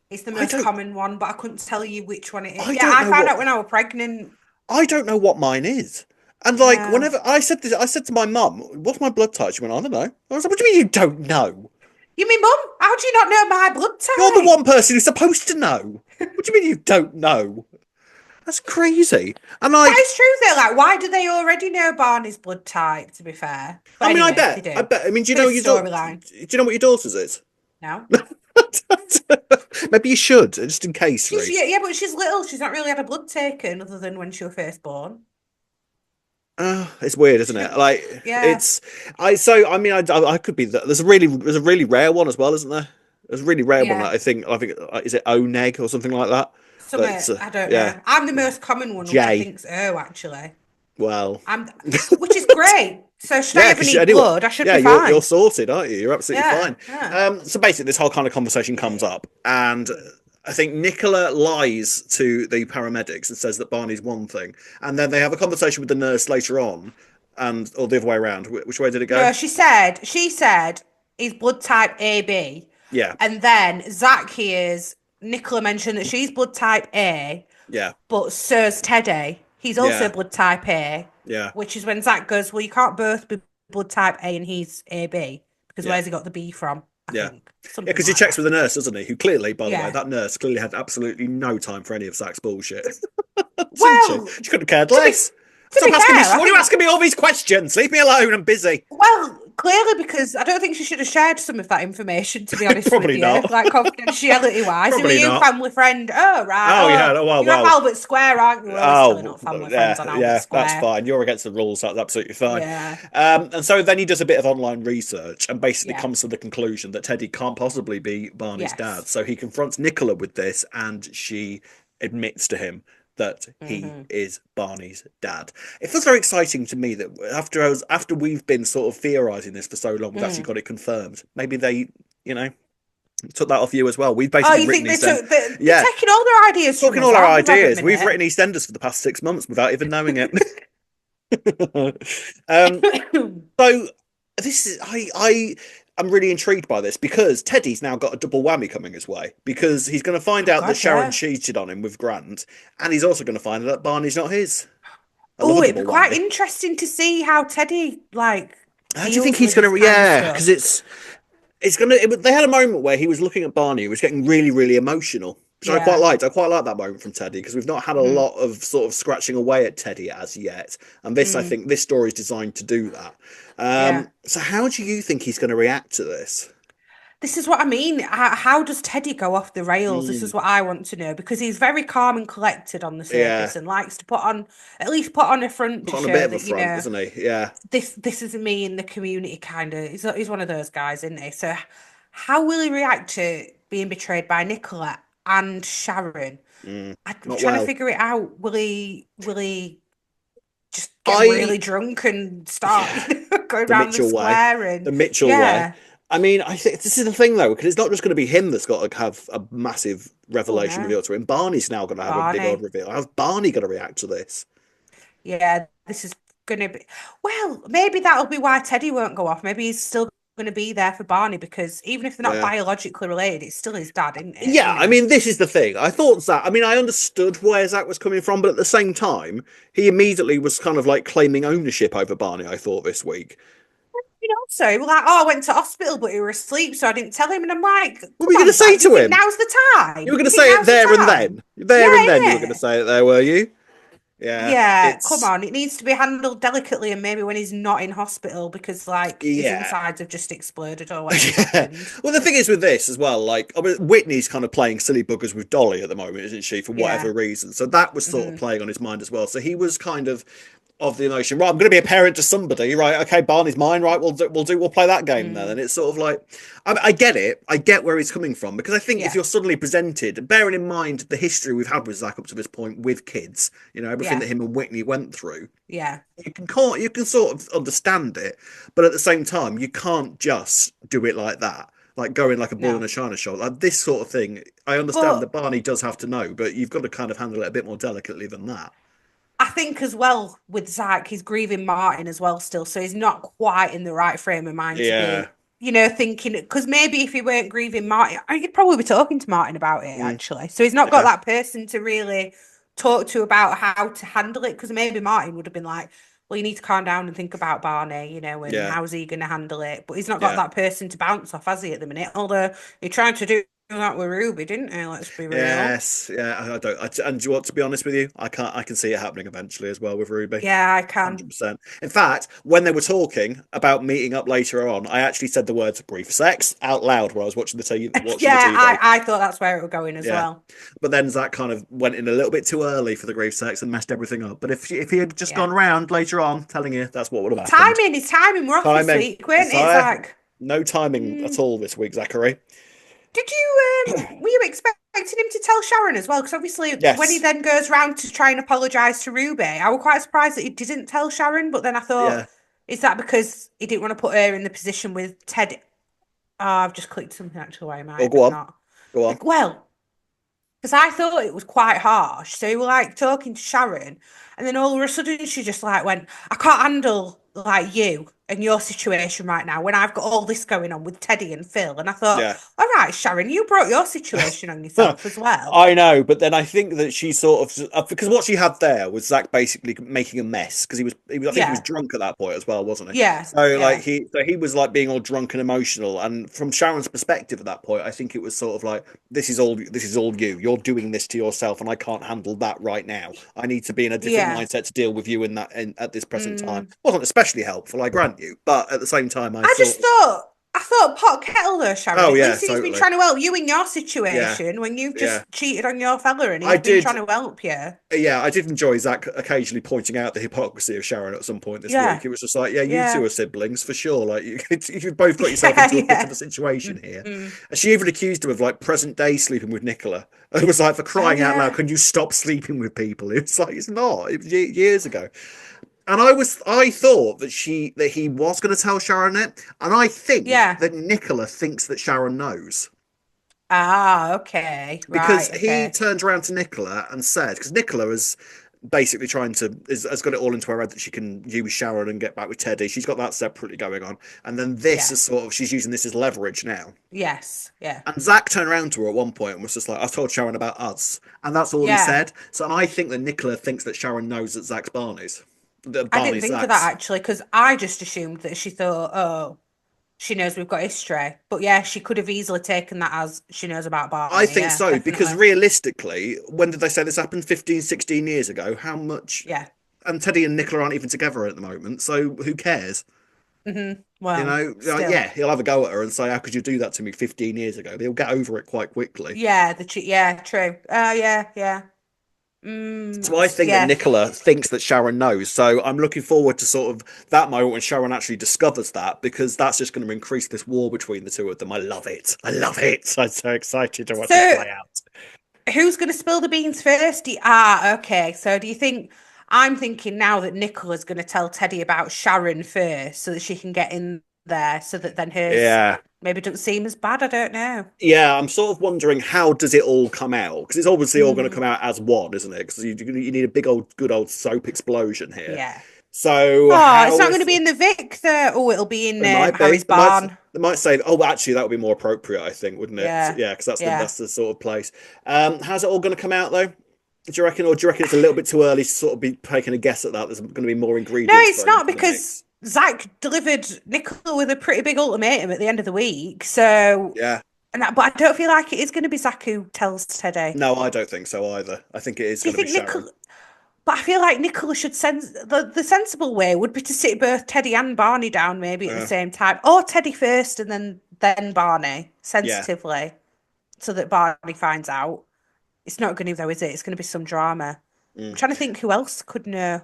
[SPEAKER 2] it's the
[SPEAKER 1] I
[SPEAKER 2] most
[SPEAKER 1] don't.
[SPEAKER 2] common one, but I couldn't tell you which one it is.
[SPEAKER 1] I
[SPEAKER 2] Yeah,
[SPEAKER 1] don't
[SPEAKER 2] I
[SPEAKER 1] know
[SPEAKER 2] found
[SPEAKER 1] what.
[SPEAKER 2] out when I was pregnant.
[SPEAKER 1] I don't know what mine is. And like,
[SPEAKER 2] No.
[SPEAKER 1] whenever I said this, I said to my mum, "What's my blood type?" She went, "I don't know." I was like, "What do you mean you don't know?
[SPEAKER 2] You mean, Mum? How do you not know my blood
[SPEAKER 1] You're the
[SPEAKER 2] type?
[SPEAKER 1] one person who's supposed to know. What do you mean you don't know? That's crazy." And
[SPEAKER 2] That
[SPEAKER 1] like,
[SPEAKER 2] is true, though. Like, why do they already know Barney's blood type, to be fair? But
[SPEAKER 1] I mean,
[SPEAKER 2] anyway, they
[SPEAKER 1] I
[SPEAKER 2] do.
[SPEAKER 1] bet. I mean, do you
[SPEAKER 2] Bit
[SPEAKER 1] know
[SPEAKER 2] of
[SPEAKER 1] your
[SPEAKER 2] storyline.
[SPEAKER 1] do you know what your daughter's is?
[SPEAKER 2] No.
[SPEAKER 1] Maybe you should, just in case,
[SPEAKER 2] She's,
[SPEAKER 1] Reese.
[SPEAKER 2] yeah, yeah, but she's little. She's not really had a blood taken other than when she was first born.
[SPEAKER 1] It's weird, isn't
[SPEAKER 2] She,
[SPEAKER 1] it? Like
[SPEAKER 2] yeah.
[SPEAKER 1] it's I mean I could be there's a really rare one as well, isn't there? There's a really rare one
[SPEAKER 2] Yeah.
[SPEAKER 1] that I think is it Oneg or something like that.
[SPEAKER 2] Somewhere,
[SPEAKER 1] That's
[SPEAKER 2] I don't
[SPEAKER 1] yeah,
[SPEAKER 2] know. I'm the most common one, which I
[SPEAKER 1] J.
[SPEAKER 2] think's O, actually.
[SPEAKER 1] Well,
[SPEAKER 2] I'm, which is great. So should I
[SPEAKER 1] yeah,
[SPEAKER 2] ever
[SPEAKER 1] because
[SPEAKER 2] need
[SPEAKER 1] anyway,
[SPEAKER 2] blood? I should
[SPEAKER 1] yeah,
[SPEAKER 2] be
[SPEAKER 1] you're
[SPEAKER 2] fine.
[SPEAKER 1] sorted, aren't you? You're absolutely
[SPEAKER 2] Yeah,
[SPEAKER 1] fine.
[SPEAKER 2] yeah.
[SPEAKER 1] So basically, this whole kind of conversation comes up, and I think Nicola lies to the paramedics and says that Barney's one thing, and then they have a conversation with the nurse later on, and or the other way around. Which way did it go?
[SPEAKER 2] No, she said he's blood type AB.
[SPEAKER 1] Yeah,
[SPEAKER 2] And then Zach hears Nicola mention that she's blood type A,
[SPEAKER 1] yeah,
[SPEAKER 2] but so's Teddy. He's also
[SPEAKER 1] yeah,
[SPEAKER 2] blood type A,
[SPEAKER 1] yeah,
[SPEAKER 2] which is when Zach goes, well, you can't both be blood type A and he's AB, because
[SPEAKER 1] yeah.
[SPEAKER 2] where's he got the B from? I
[SPEAKER 1] Yeah.
[SPEAKER 2] think.
[SPEAKER 1] Yeah,
[SPEAKER 2] Something
[SPEAKER 1] because he
[SPEAKER 2] like
[SPEAKER 1] checks
[SPEAKER 2] that.
[SPEAKER 1] with the nurse, doesn't he? Who clearly, by the way,
[SPEAKER 2] Yeah.
[SPEAKER 1] that nurse clearly had absolutely no time for any of Zach's bullshit. Didn't she?
[SPEAKER 2] Well,
[SPEAKER 1] She could have cared
[SPEAKER 2] to be
[SPEAKER 1] less.
[SPEAKER 2] to
[SPEAKER 1] Stop
[SPEAKER 2] be
[SPEAKER 1] asking me.
[SPEAKER 2] fair, I
[SPEAKER 1] What are you
[SPEAKER 2] think
[SPEAKER 1] asking me all these questions? Leave me alone. I'm busy.
[SPEAKER 2] well, clearly because I don't think she should have shared some of that information, to be honest with
[SPEAKER 1] Probably
[SPEAKER 2] you,
[SPEAKER 1] not.
[SPEAKER 2] like confidentiality wise. Who are
[SPEAKER 1] Probably
[SPEAKER 2] you,
[SPEAKER 1] not.
[SPEAKER 2] family friend? Oh, right.
[SPEAKER 1] Oh yeah.
[SPEAKER 2] Oh,
[SPEAKER 1] Oh, well,
[SPEAKER 2] you're off
[SPEAKER 1] well.
[SPEAKER 2] Albert Square, aren't you? Well, we're still
[SPEAKER 1] Oh
[SPEAKER 2] not family friends
[SPEAKER 1] yeah,
[SPEAKER 2] on Albert
[SPEAKER 1] yeah. That's
[SPEAKER 2] Square.
[SPEAKER 1] fine. You're against the rules. That's absolutely fine.
[SPEAKER 2] Yeah,
[SPEAKER 1] And so then he does a bit of online research and basically
[SPEAKER 2] yeah,
[SPEAKER 1] comes to the conclusion that Teddy can't possibly be Barney's dad.
[SPEAKER 2] yes.
[SPEAKER 1] So he confronts Nicola with this, and she admits to him that he
[SPEAKER 2] Hmm.
[SPEAKER 1] is Barney's dad. It feels very exciting to me that after we've been sort of theorizing this for so long, we've actually
[SPEAKER 2] Mm.
[SPEAKER 1] got it confirmed. Maybe they, you know, took that off you as well. We've
[SPEAKER 2] Oh,
[SPEAKER 1] basically
[SPEAKER 2] you
[SPEAKER 1] written
[SPEAKER 2] think
[SPEAKER 1] EastEnders.
[SPEAKER 2] they're
[SPEAKER 1] Yeah,
[SPEAKER 2] taking all their ideas from
[SPEAKER 1] talking
[SPEAKER 2] us,
[SPEAKER 1] all our
[SPEAKER 2] aren't they, Rob, at the
[SPEAKER 1] ideas. We've
[SPEAKER 2] minute?
[SPEAKER 1] written EastEnders for the past 6 months without even knowing it. um, so this is I am really intrigued by this because Teddy's now got a double whammy coming his way because he's going to find
[SPEAKER 2] Oh
[SPEAKER 1] out that
[SPEAKER 2] God,
[SPEAKER 1] Sharon
[SPEAKER 2] yeah.
[SPEAKER 1] cheated on him with Grant, and he's also going to find out that Barney's not his. I love
[SPEAKER 2] Oh,
[SPEAKER 1] a
[SPEAKER 2] it'd be
[SPEAKER 1] double
[SPEAKER 2] quite
[SPEAKER 1] whammy.
[SPEAKER 2] interesting to see how Teddy like
[SPEAKER 1] How do you think
[SPEAKER 2] deals
[SPEAKER 1] he's
[SPEAKER 2] with
[SPEAKER 1] going
[SPEAKER 2] this
[SPEAKER 1] to?
[SPEAKER 2] kind of
[SPEAKER 1] Yeah, because
[SPEAKER 2] stuff.
[SPEAKER 1] it's gonna. They had a moment where he was looking at Barney, who was getting really, really emotional, which I quite
[SPEAKER 2] Yeah.
[SPEAKER 1] liked. I quite liked that moment from Teddy because we've not had a
[SPEAKER 2] Hmm.
[SPEAKER 1] lot of sort of scratching away at Teddy as yet, and this, I
[SPEAKER 2] Mm.
[SPEAKER 1] think, this story is designed to do that.
[SPEAKER 2] Yeah.
[SPEAKER 1] So how do you think he's going to react to this?
[SPEAKER 2] This is what I mean. How does Teddy go off the rails? This
[SPEAKER 1] Mm,
[SPEAKER 2] is what I want to know because he's very calm and collected on the
[SPEAKER 1] yeah,
[SPEAKER 2] surface and likes to put on at least put on a front
[SPEAKER 1] put
[SPEAKER 2] to
[SPEAKER 1] on a bit
[SPEAKER 2] show
[SPEAKER 1] of a
[SPEAKER 2] that,
[SPEAKER 1] front, doesn't he? Yeah.
[SPEAKER 2] this is me in the community kind of. He's one of those guys, isn't he? So how will he react to being betrayed by Nicola and Sharon? I'm
[SPEAKER 1] Not
[SPEAKER 2] trying to
[SPEAKER 1] well.
[SPEAKER 2] figure it out. Will he just get
[SPEAKER 1] I
[SPEAKER 2] really drunk and start,
[SPEAKER 1] Yeah,
[SPEAKER 2] going
[SPEAKER 1] the
[SPEAKER 2] around the
[SPEAKER 1] Mitchell way,
[SPEAKER 2] square
[SPEAKER 1] the
[SPEAKER 2] and
[SPEAKER 1] Mitchell way.
[SPEAKER 2] yeah.
[SPEAKER 1] I mean, I think this is the thing though, because it's not just going to be him that's got to have a massive
[SPEAKER 2] Oh
[SPEAKER 1] revelation
[SPEAKER 2] no,
[SPEAKER 1] revealed to him. Barney's now going to have a big old
[SPEAKER 2] Barney.
[SPEAKER 1] reveal. How's Barney going to react to this?
[SPEAKER 2] Yeah, this is gonna be. Well, maybe that'll be why Teddy won't go off. Maybe he's still gonna be there for Barney because even if they're not
[SPEAKER 1] Yeah.
[SPEAKER 2] biologically related, it's still his dad, isn't it?
[SPEAKER 1] Yeah,
[SPEAKER 2] You
[SPEAKER 1] I
[SPEAKER 2] know.
[SPEAKER 1] mean, this is the thing. I thought Zach, I mean, I understood where Zach was coming from, but at the same time, he immediately was kind of like claiming ownership over Barney, I thought, this week.
[SPEAKER 2] So he was like, "Oh, I went to hospital, but he was asleep, so I didn't tell him." And I'm like,
[SPEAKER 1] What were
[SPEAKER 2] "Come
[SPEAKER 1] you going to
[SPEAKER 2] on,
[SPEAKER 1] say
[SPEAKER 2] Zach, you
[SPEAKER 1] to
[SPEAKER 2] think
[SPEAKER 1] him?
[SPEAKER 2] now's the
[SPEAKER 1] You
[SPEAKER 2] time?
[SPEAKER 1] were going
[SPEAKER 2] You
[SPEAKER 1] to
[SPEAKER 2] think
[SPEAKER 1] say it
[SPEAKER 2] now's the
[SPEAKER 1] there and
[SPEAKER 2] time?"
[SPEAKER 1] then. There and then you were
[SPEAKER 2] Yeah,
[SPEAKER 1] going to
[SPEAKER 2] innit?
[SPEAKER 1] say it there, were you? Yeah,
[SPEAKER 2] Yeah, come
[SPEAKER 1] it's
[SPEAKER 2] on. It needs to be handled delicately and maybe when he's not in hospital because like his
[SPEAKER 1] yeah.
[SPEAKER 2] insides have just exploded or whatever's
[SPEAKER 1] Yeah.
[SPEAKER 2] happened.
[SPEAKER 1] Well, the thing is with this as well, like I mean, Whitney's kind of playing silly buggers with Dolly at the moment, isn't she? For whatever
[SPEAKER 2] Yeah.
[SPEAKER 1] reason, so that was sort of
[SPEAKER 2] Hmm.
[SPEAKER 1] playing on his mind as well. So he was kind of the emotion. Right, I'm going to be a parent to somebody. Right, okay, Barney's mine. Right, we'll play that game then.
[SPEAKER 2] Mm.
[SPEAKER 1] And it's sort of like, I get it. I get where he's coming from because I think if
[SPEAKER 2] Yeah.
[SPEAKER 1] you're suddenly presented, bearing in mind the history we've had with Zach up to this point with kids, you know, everything that
[SPEAKER 2] Yeah.
[SPEAKER 1] him and Whitney went through.
[SPEAKER 2] Yeah.
[SPEAKER 1] You can sort of understand it, but at the same time, you can't just do it like that, like going like a bull in
[SPEAKER 2] No.
[SPEAKER 1] a china shop. Like this sort of thing, I understand that
[SPEAKER 2] But
[SPEAKER 1] Barney does have to know, but you've got to kind of handle it a bit more delicately than that.
[SPEAKER 2] I think as well with Zack, he's grieving Martin as well still, so he's not quite in the right frame of mind to
[SPEAKER 1] Yeah.
[SPEAKER 2] be, thinking because maybe if he weren't grieving Martin, he'd probably be talking to Martin about it
[SPEAKER 1] Mm,
[SPEAKER 2] actually. So he's not got
[SPEAKER 1] okay.
[SPEAKER 2] that person to really talk to about how to handle it because maybe Martin would have been like, well, you need to calm down and think about Barney, and
[SPEAKER 1] Yeah.
[SPEAKER 2] how's he going to handle it? But he's not got
[SPEAKER 1] Yeah.
[SPEAKER 2] that person to bounce off, has he, at the minute? Although he tried to do that with Ruby, didn't he? Let's be real.
[SPEAKER 1] Yes. Yeah. I don't. And do you want to be honest with you? I can't. I can see it happening eventually as well with Ruby.
[SPEAKER 2] Yeah, I can.
[SPEAKER 1] 100%. In fact, when they were talking about meeting up later on, I actually said the words brief sex out loud while I was watching the
[SPEAKER 2] Yeah,
[SPEAKER 1] TV.
[SPEAKER 2] I thought that's where it was going as
[SPEAKER 1] Yeah.
[SPEAKER 2] well.
[SPEAKER 1] But then Zach kind of went in a little bit too early for the grief sex and messed everything up. But if he had just
[SPEAKER 2] Yeah.
[SPEAKER 1] gone round later on, telling you that's what would have happened.
[SPEAKER 2] Timing, his timing were off this
[SPEAKER 1] Timing.
[SPEAKER 2] week, weren't it? It's
[SPEAKER 1] Sorry,
[SPEAKER 2] like,
[SPEAKER 1] no timing at
[SPEAKER 2] mm,
[SPEAKER 1] all this week, Zachary.
[SPEAKER 2] did you were you expecting him to tell Sharon as well? Because obviously when he
[SPEAKER 1] Yes.
[SPEAKER 2] then goes round to try and apologise to Ruby, I was quite surprised that he didn't tell Sharon, but then I thought,
[SPEAKER 1] Yeah.
[SPEAKER 2] is that because he didn't want to put her in the position with Ted? Oh, I've just clicked something actually why I
[SPEAKER 1] Oh,
[SPEAKER 2] might
[SPEAKER 1] go
[SPEAKER 2] have
[SPEAKER 1] on.
[SPEAKER 2] not.
[SPEAKER 1] Go on.
[SPEAKER 2] Well, because I thought it was quite harsh. So you were like talking to Sharon, and then all of a sudden she just like went, I can't handle like you and your situation right now when I've got all this going on with Teddy and Phil. And I thought,
[SPEAKER 1] Yeah.
[SPEAKER 2] all right, Sharon, you brought your situation on yourself as well.
[SPEAKER 1] I know, but then I think that she sort of because what she had there was Zach basically making a mess because I think he was
[SPEAKER 2] Yeah,
[SPEAKER 1] drunk at that point as well, wasn't he?
[SPEAKER 2] yeah,
[SPEAKER 1] So like
[SPEAKER 2] yeah,
[SPEAKER 1] he was like being all drunk and emotional, and from Sharon's perspective at that point, I think it was sort of like this is all you. You're doing this to yourself, and I can't handle that right now. I need to be in a different
[SPEAKER 2] yeah.
[SPEAKER 1] mindset to deal with you in that at this present time.
[SPEAKER 2] Mm.
[SPEAKER 1] Wasn't especially helpful, I grant you, but at the same time, I
[SPEAKER 2] I just
[SPEAKER 1] thought,
[SPEAKER 2] thought, I thought pot kettle though, Sharon.
[SPEAKER 1] Oh
[SPEAKER 2] At
[SPEAKER 1] yeah,
[SPEAKER 2] least he's been
[SPEAKER 1] totally.
[SPEAKER 2] trying to help you in your
[SPEAKER 1] Yeah,
[SPEAKER 2] situation when you've
[SPEAKER 1] yeah.
[SPEAKER 2] just cheated on your fella and
[SPEAKER 1] I
[SPEAKER 2] he's been
[SPEAKER 1] did.
[SPEAKER 2] trying to help you.
[SPEAKER 1] Yeah, I did enjoy Zach occasionally pointing out the hypocrisy of Sharon at some point this week.
[SPEAKER 2] Yeah,
[SPEAKER 1] It was just like, yeah, you two
[SPEAKER 2] yeah,
[SPEAKER 1] are siblings for sure. Like you've both got yourself
[SPEAKER 2] yeah,
[SPEAKER 1] into a bit of
[SPEAKER 2] yeah.
[SPEAKER 1] a situation here.
[SPEAKER 2] Mm-hmm.
[SPEAKER 1] And she even accused him of like present day sleeping with Nicola. And it was like, for
[SPEAKER 2] Oh
[SPEAKER 1] crying out loud,
[SPEAKER 2] yeah,
[SPEAKER 1] can you stop sleeping with people? It's like it's not. It was years ago. And I thought that he was going to tell Sharon it, and I think
[SPEAKER 2] yeah.
[SPEAKER 1] that Nicola thinks that Sharon knows
[SPEAKER 2] Ah, okay,
[SPEAKER 1] because
[SPEAKER 2] right,
[SPEAKER 1] he
[SPEAKER 2] okay.
[SPEAKER 1] turned around to Nicola and said, because Nicola is basically has got it all into her head that she can use Sharon and get back with Teddy. She's got that separately going on, and then this
[SPEAKER 2] Yeah,
[SPEAKER 1] is sort of she's using this as leverage now.
[SPEAKER 2] yes, yeah,
[SPEAKER 1] And Zack turned around to her at one point and was just like, "I told Sharon about us," and that's all he
[SPEAKER 2] yeah.
[SPEAKER 1] said. So I think that Nicola thinks that Sharon knows that Zack's Barney's, that
[SPEAKER 2] I didn't
[SPEAKER 1] Barney's
[SPEAKER 2] think of that
[SPEAKER 1] Zack's.
[SPEAKER 2] actually because I just assumed that she thought, oh, she knows we've got history. But yeah, she could have easily taken that as she knows about
[SPEAKER 1] I
[SPEAKER 2] Barney.
[SPEAKER 1] think
[SPEAKER 2] Yeah,
[SPEAKER 1] so because
[SPEAKER 2] definitely.
[SPEAKER 1] realistically, when did they say this happened? 15, 16 years ago. How much?
[SPEAKER 2] Yeah.
[SPEAKER 1] And Teddy and Nicola aren't even together at the moment, so who cares? You
[SPEAKER 2] Well,
[SPEAKER 1] know, like,
[SPEAKER 2] still.
[SPEAKER 1] yeah, he'll have a go at her and say, "How could you do that to me 15 years ago?" They'll get over it quite quickly.
[SPEAKER 2] Yeah, yeah, true. Yeah, yeah.
[SPEAKER 1] So I think that
[SPEAKER 2] Yeah.
[SPEAKER 1] Nicola thinks that Sharon knows. So I'm looking forward to sort of that moment when Sharon actually discovers that because that's just going to increase this war between the two of them. I love it. I love it. I'm so excited to watch it
[SPEAKER 2] So
[SPEAKER 1] play out.
[SPEAKER 2] who's going to spill the beans first? Ah, okay. So do you think I'm thinking now that Nicola's going to tell Teddy about Sharon first so that she can get in there so that then hers
[SPEAKER 1] Yeah.
[SPEAKER 2] maybe doesn't seem as bad? I don't know.
[SPEAKER 1] Yeah, I'm sort of wondering how does it all come out? Because it's obviously all going to
[SPEAKER 2] Hmm.
[SPEAKER 1] come out as one, isn't it? Because you need a big old, good old soap explosion here.
[SPEAKER 2] Yeah.
[SPEAKER 1] So
[SPEAKER 2] Oh, it's not
[SPEAKER 1] how
[SPEAKER 2] going to
[SPEAKER 1] is
[SPEAKER 2] be in the Vic though. Oh, it'll be in
[SPEAKER 1] it might be
[SPEAKER 2] Harry's barn.
[SPEAKER 1] they might say, oh, actually, that would be more appropriate, I think, wouldn't it? So,
[SPEAKER 2] Yeah.
[SPEAKER 1] yeah, because
[SPEAKER 2] Yeah.
[SPEAKER 1] that's the sort of place. How's it all going to come out though? Do you reckon, or do you reckon it's a little bit too early to sort of be taking a guess at that? There's going to be more
[SPEAKER 2] No,
[SPEAKER 1] ingredients
[SPEAKER 2] it's
[SPEAKER 1] thrown
[SPEAKER 2] not
[SPEAKER 1] into the
[SPEAKER 2] because
[SPEAKER 1] mix.
[SPEAKER 2] Zach delivered Nicola with a pretty big ultimatum at the end of the week. So,
[SPEAKER 1] Yeah,
[SPEAKER 2] but I don't feel like it is going to be Zach who tells Teddy.
[SPEAKER 1] no, I don't think so either. I think it is
[SPEAKER 2] Do you
[SPEAKER 1] going to be
[SPEAKER 2] think
[SPEAKER 1] Sharon.
[SPEAKER 2] Nicola? But I feel like Nicola should sense the sensible way would be to sit both Teddy and Barney down maybe at the
[SPEAKER 1] Uh,
[SPEAKER 2] same time, or Teddy first and then Barney
[SPEAKER 1] yeah.
[SPEAKER 2] sensitively, so that Barney finds out. It's not going to though, is it? It's going to be some drama. I'm
[SPEAKER 1] Mm.
[SPEAKER 2] trying to think who else could know,